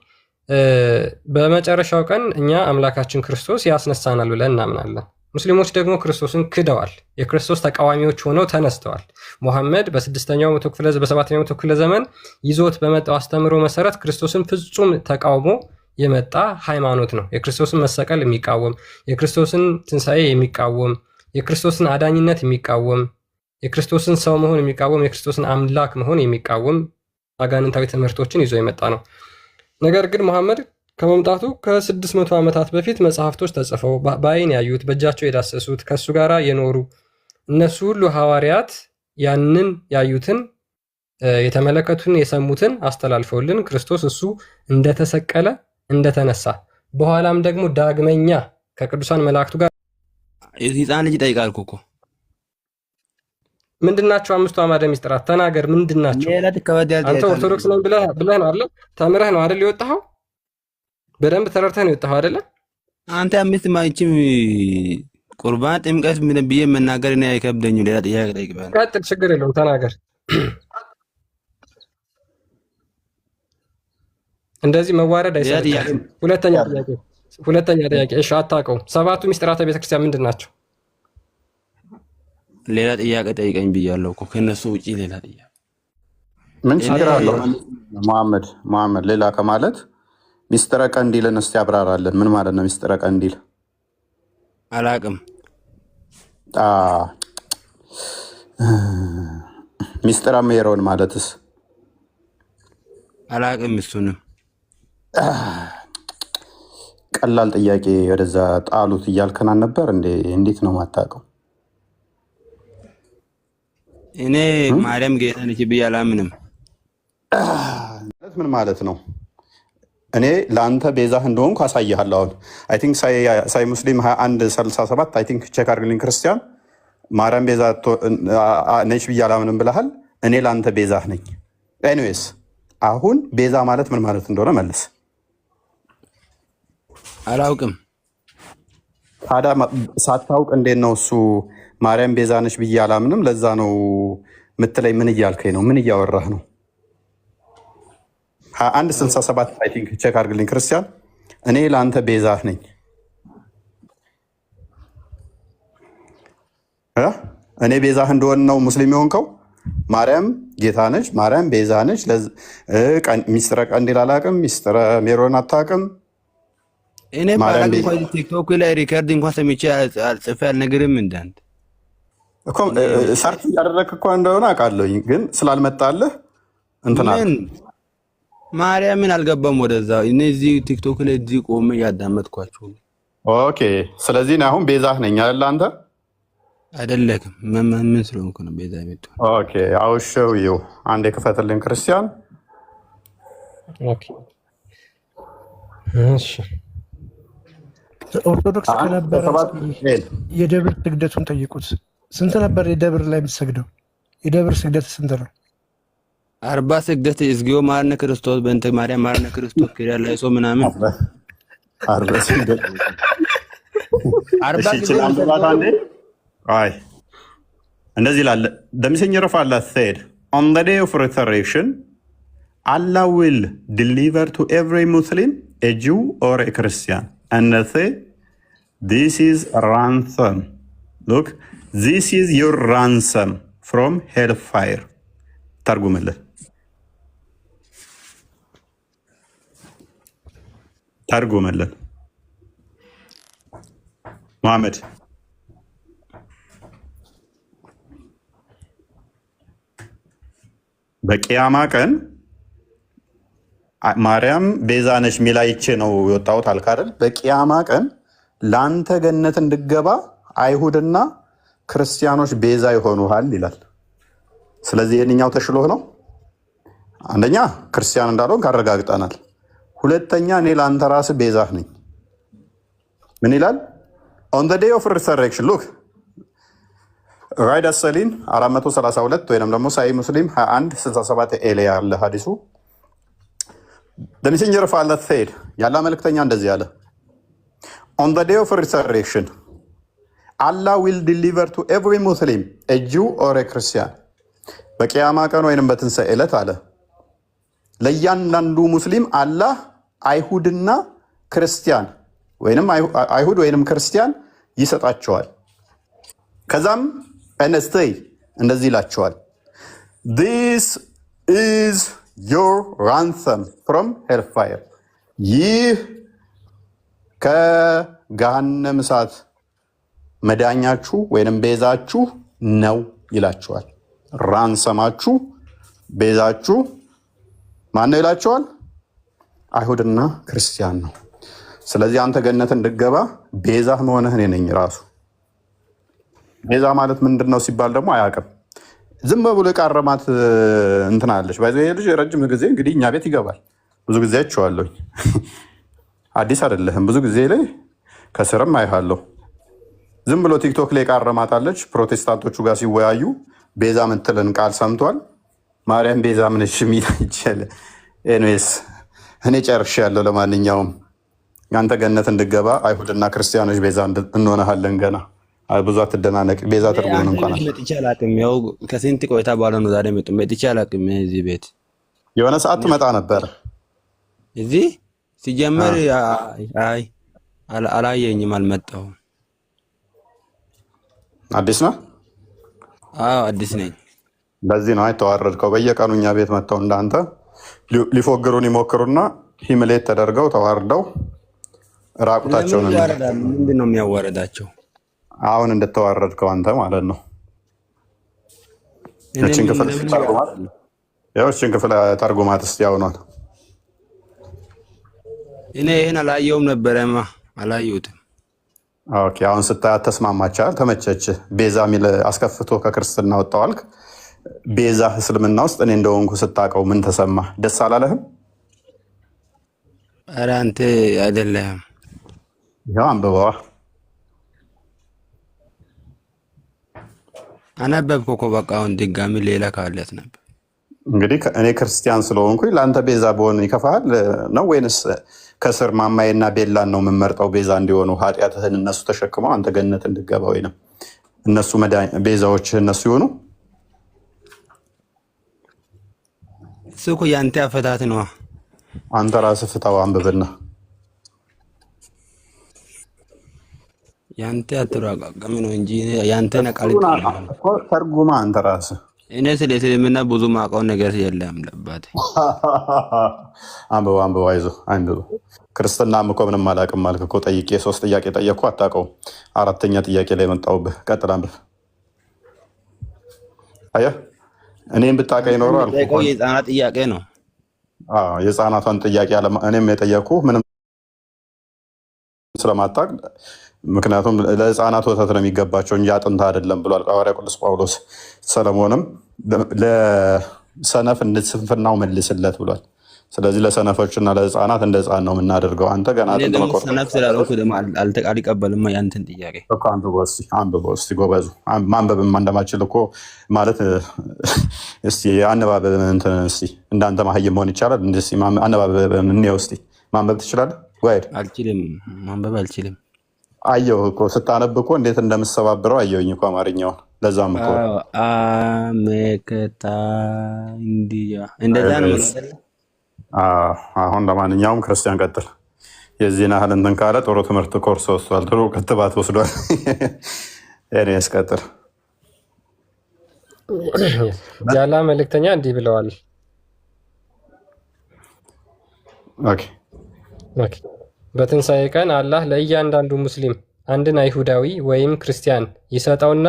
በመጨረሻው ቀን እኛ አምላካችን ክርስቶስ ያስነሳናል ብለን እናምናለን። ሙስሊሞች ደግሞ ክርስቶስን ክደዋል። የክርስቶስ ተቃዋሚዎች ሆነው ተነስተዋል። ሙሐመድ በ7ኛው መቶ ክፍለ ዘመን ይዞት በመጣው አስተምሮ መሰረት ክርስቶስን ፍጹም ተቃውሞ የመጣ ሃይማኖት ነው። የክርስቶስን መሰቀል የሚቃወም፣ የክርስቶስን ትንሣኤ የሚቃወም፣ የክርስቶስን አዳኝነት የሚቃወም፣ የክርስቶስን ሰው መሆን የሚቃወም፣ የክርስቶስን አምላክ መሆን የሚቃወም አጋንንታዊ ትምህርቶችን ይዞ የመጣ ነው። ነገር ግን ሙሐመድ ከመምጣቱ ከ600 ዓመታት በፊት መጽሐፍቶች ተጽፈው በአይን ያዩት፣ በእጃቸው የዳሰሱት፣ ከእሱ ጋር የኖሩ እነሱ ሁሉ ሐዋርያት ያንን ያዩትን፣ የተመለከቱትን፣ የሰሙትን አስተላልፈውልን ክርስቶስ እሱ እንደተሰቀለ እንደተነሳ፣ በኋላም ደግሞ ዳግመኛ ከቅዱሳን መላእክቱ ጋር ሕፃን ልጅ ይጠይቃል እኮ ምንድናቸው? 5ቱ አዕማደ ሚስጥራት ተናገር። ምንድናቸው? አንተ ኦርቶዶክስ ነኝ ብለህ ነው አይደል? ተምረህ ነው አይደል የወጣኸው? በደንብ ተረድተህ ነው የወጣኸው አይደለ? አንተ 5 ማይችም ቁርባን ጥምቀት ምን ብዬ መናገር እኔ አይከብደኝም። ሌላ ጥያቄ ጠይቅበል። ቀጥል፣ ችግር የለውም ተናገር። እንደዚህ መዋረድ አይሰጥም። ሁለተኛ ጥያቄ እሺ፣ አታውቀውም። 7ቱ ሚስጥራተ ቤተክርስቲያን ምንድን ናቸው? ሌላ ጥያቄ ጠይቀኝ ብያለሁ እኮ ከነሱ ውጪ ሌላ ጥያቄ ምን ችግር አለው? መሐመድ ሌላ ከማለት ሚስጥረ ቀንዲልን እስቲ ያብራራለን። ምን ማለት ነው ሚስጥረ ቀንዲል? አላቅም። ሚስጥረ ሜሮን ማለትስ? አላቅም። እሱንም ቀላል ጥያቄ ወደዛ ጣሉት እያልከናን ነበር እንዴ? እንዴት ነው ማታውቀው? እኔ ማርያም ጌታ ነች ብዬ አላምንም። ምን ማለት ነው? እኔ ለአንተ ቤዛህ እንደሆንኩ አሳይሃለሁ። አሁን አይ ቲንክ ሳይ ሙስሊም 21:37 አይ ቲንክ ቼክ አድርግልኝ ክርስቲያን። ማርያም ቤዛ ነች ብዬ አላምንም ብለሃል። እኔ ለአንተ ቤዛህ ነኝ። ኤኒዌይስ አሁን ቤዛ ማለት ምን ማለት እንደሆነ መልስ። አላውቅም። ታዲያ ሳታውቅ እንዴት ነው እሱ ማርያም ቤዛ ነች ብዬ አላምንም ለዛ ነው ምትለኝ? ምን እያልከኝ ነው? ምን እያወራህ ነው? 2167 አይ ቲንክ ቼክ አድርግልኝ ክርስቲያን። እኔ ለአንተ ቤዛህ ነኝ። እኔ ቤዛህ እንደሆን ነው ሙስሊም የሆንከው። ማርያም ጌታ ነች፣ ማርያም ቤዛ ነች። ሚስጥረ ቀንዲል አላቅም፣ ሚስጥረ ሜሮን አታቅም። እኔ ባላቅ እንኳን ቲክቶክ ላይ ሪከርድ እንኳን ሰምቼ ጽፌ አልነግርም። እንዳንተ እኮ ሰርች እያደረግህ እኮ እንደሆነ አውቃለሁኝ፣ ግን ስላልመጣልህ እንትና ማርያምን አልገባም ወደዛ። እኔ እዚህ ቲክቶክ ላይ እዚህ ቆሜ እያዳመጥኳችሁ። ኦኬ፣ ስለዚህ እኔ አሁን ቤዛህ ነኝ አይደል? አንተ አይደለክም። ምን ስለሆንኩ ነው ቤዛ ቤቱ? ኦኬ፣ አውሸው ይው አንዴ ክፈትልኝ ክርስቲያን። ኦኬ፣ እሺ። ኦርቶዶክስ ከነበረ የደብር ስግደቱን ጠይቁት። ስንት ነበር የደብር ላይ የምትሰግደው? የደብር ስግደት ስንት ነው? 40 ስግደት እግዚኦ ማርነ ክርስቶስ በእንተ ማርያም ማርነ ክርስቶስ ክሪያ ላይ ሰው ምናምን 40 ስግደት 40 አይ እንደዚህ ላለ the messenger of Allah said on the day of resurrection Allah will deliver to every Muslim a Jew or a Christian and say this is ransom. Look, this is your ransom from hellfire. ተርጉምልን መሐመድ። በቂያማ ቀን ማርያም ቤዛ ነች ሚል አይቼ ነው የወጣሁት አልክ አይደል? በቂያማ ቀን ለአንተ ገነት እንድገባ አይሁድና ክርስቲያኖች ቤዛ ይሆኑሃል ይላል። ስለዚህ የትኛው ተሽሎህ ነው? አንደኛ ክርስቲያን እንዳልሆንክ አረጋግጠናል። ሁለተኛ እኔ ለአንተ ራስህ ቤዛህ ነኝ። ምን ይላል? on the day of resurrection look ራይድ አሰሊን 432 ወይንም ደግሞ ሳይ ሙስሊም 2167 ኤሌ ያለ ሐዲሱ the messenger of Allah said ያላ መልእክተኛ እንደዚህ አለ on the day of resurrection Allah will deliver to every Muslim a Jew or a Christian በቂያማ ቀን ወይንም በትንሣኤ ዕለት አለ ለእያንዳንዱ ሙስሊም አላህ አይሁድና ክርስቲያን ወይንም አይሁድ ወይንም ክርስቲያን ይሰጣቸዋል። ከዛም እነስተይ እንደዚህ ይላቸዋል this is your ransom from hellfire ይህ ከገሃነም እሳት መዳኛችሁ ወይንም ቤዛችሁ ነው ይላቸዋል። ራንሰማችሁ ቤዛችሁ ማን ነው ይላቸዋል? አይሁድና ክርስቲያን ነው። ስለዚህ አንተ ገነት እንድገባ ቤዛህ መሆንህ እኔ ነኝ ራሱ። ቤዛ ማለት ምንድን ነው ሲባል ደግሞ አያውቅም። ዝም ብሎ የቃረማት እንትን አለች። ልጅ ረጅም ጊዜ እንግዲህ እኛ ቤት ይገባል። ብዙ ጊዜ አይቼዋለሁኝ። አዲስ አይደለህም። ብዙ ጊዜ ላይ ከስርም አይሃለሁ። ዝም ብሎ ቲክቶክ ላይ ቃረማት አለች። ፕሮቴስታንቶቹ ጋር ሲወያዩ ቤዛ ምትልን ቃል ሰምቷል። ማርያም ቤዛ ምንሽ ሚል ይቻለ። ኤንዌስ እኔ ጨርሻለሁ። ለማንኛውም አንተ ገነት እንድገባ አይሁድና ክርስቲያኖች ቤዛ እንሆናለን። ገና ብዙ አትደናነቅ። ቤዛ ትርጉምን እንኳን መጥቼ አላውቅም። ያው ከስንት ቆይታ በኋላ ነው ዛሬ መጥቼ አላውቅም። እዚህ ቤት የሆነ ሰዓት ትመጣ ነበር። እዚህ ሲጀመር አይ አላየኝም፣ አልመጣሁም። አዲስ ነው? አዎ አዲስ ነኝ። በዚህ ነው የተዋረድከው። በየቀኑ እኛ ቤት መጥተው እንዳንተ ሊፎግሩን ይሞክሩና ሂምሌት ተደርገው ተዋርደው ራቁታቸውን ምንድን ነው የሚያዋረዳቸው? አሁን እንደተዋረድከው አንተ ማለት ነው። እችን ክፍል ተርጉማት እስኪ አሁኗል። እኔ ይህን አላየውም ነበረማ፣ አላየሁትም። ኦኬ፣ አሁን ስታያት ተስማማቻል፣ ተመቸች። ቤዛ የሚል አስከፍቶ ከክርስትና ወጣዋልክ። ቤዛ እስልምና ውስጥ እኔ እንደሆንኩ ስታውቀው ምን ተሰማ? ደስ አላለህም? ኧረ አንተ አይደለህም። ይኸው አንብበዋ። አነበብከው እኮ በቃ። አሁን ድጋሚ ሌላ ካለት ነበር። እንግዲህ እኔ ክርስቲያን ስለሆንኩኝ ለአንተ ቤዛ በሆን ይከፋል ነው ወይንስ ከስር ማማዬና ቤላን ነው የምመርጠው ቤዛ እንዲሆኑ? ኃጢአትህን እነሱ ተሸክመው አንተ ገነት እንድገባ ወይንም እነሱ ቤዛዎች እነሱ ይሆኑ? እሱ እኮ ያንተ አፈታት ነዋ። አንተ ራስህ ፍታው አንብብና ያንተ አትራቃቀም ነው እንጂ ያንተ ነቃል ተርጉማ አንተ ራስህ። እኔ ስለ እስልምና ብዙ ማውቀው ነገር የለም ለባት አንብበው አይዞህ አንብበው። ክርስትናም እኮ ምንም አላውቅም አልክ እኮ። ጠይቄ 3 ጥያቄ ጠየቅኩ አታውቀውም። 4ኛ ጥያቄ ላይ መጣሁብህ። ቀጥል አንብብ። አየህ እኔም ብታውቀኝ ኖሮ አልኩህ። የህፃናት ጥያቄ ነው። የህፃናቷን ጥያቄ እኔም የጠየቅኩ ምንም ስለማታውቅ፣ ምክንያቱም ለህፃናት ወተት ነው የሚገባቸው እንጂ አጥንት አይደለም ብሏል ሐዋርያው ቅዱስ ጳውሎስ። ሰለሞንም ለሰነፍ ስንፍናው መልስለት ብሏል። ስለዚህ ለሰነፎችና ለህፃናት እንደ ህፃን ነው የምናደርገው። አንተ ገና ሰነፍ ስላልሆንኩ ደግሞ አልቀበልም ያንተን ጥያቄ። አንብበው እስኪ ጎበዙ። ማንበብም እንደማችል እኮ ማለት እስኪ አነባበብ እንዳንተ መሀይም መሆን ይቻላል? አነባበብ እንየው እስኪ። ማንበብ ትችላለህ? አልችልም፣ ማንበብ አልችልም። አየሁ እኮ ስታነብ እኮ እንዴት እንደምሰባብረው አየሁኝ እኮ አማርኛውን። ለዛም እኮ አመከታ እንደዛ ነው። አሁን ለማንኛውም ክርስቲያን ቀጥል። የዚህን ያህል እንትን ካለ ጥሩ ትምህርት ኮርስ ወስዷል፣ ጥሩ ክትባት ወስዷል። እኔ ያስቀጥል። ያላ መልእክተኛ እንዲህ ብለዋል። በትንሣኤ ቀን አላህ ለእያንዳንዱ ሙስሊም አንድን አይሁዳዊ ወይም ክርስቲያን ይሰጠውና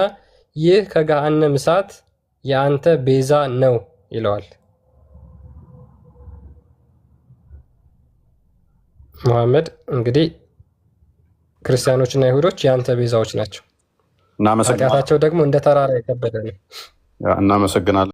ይህ ከገሃነም እሳት የአንተ ቤዛ ነው ይለዋል። መሐመድ እንግዲህ ክርስቲያኖችና አይሁዶች የአንተ ቤዛዎች ናቸው። ኃጢአታቸው ደግሞ እንደ ተራራ የከበደ ነው። እናመሰግናለን።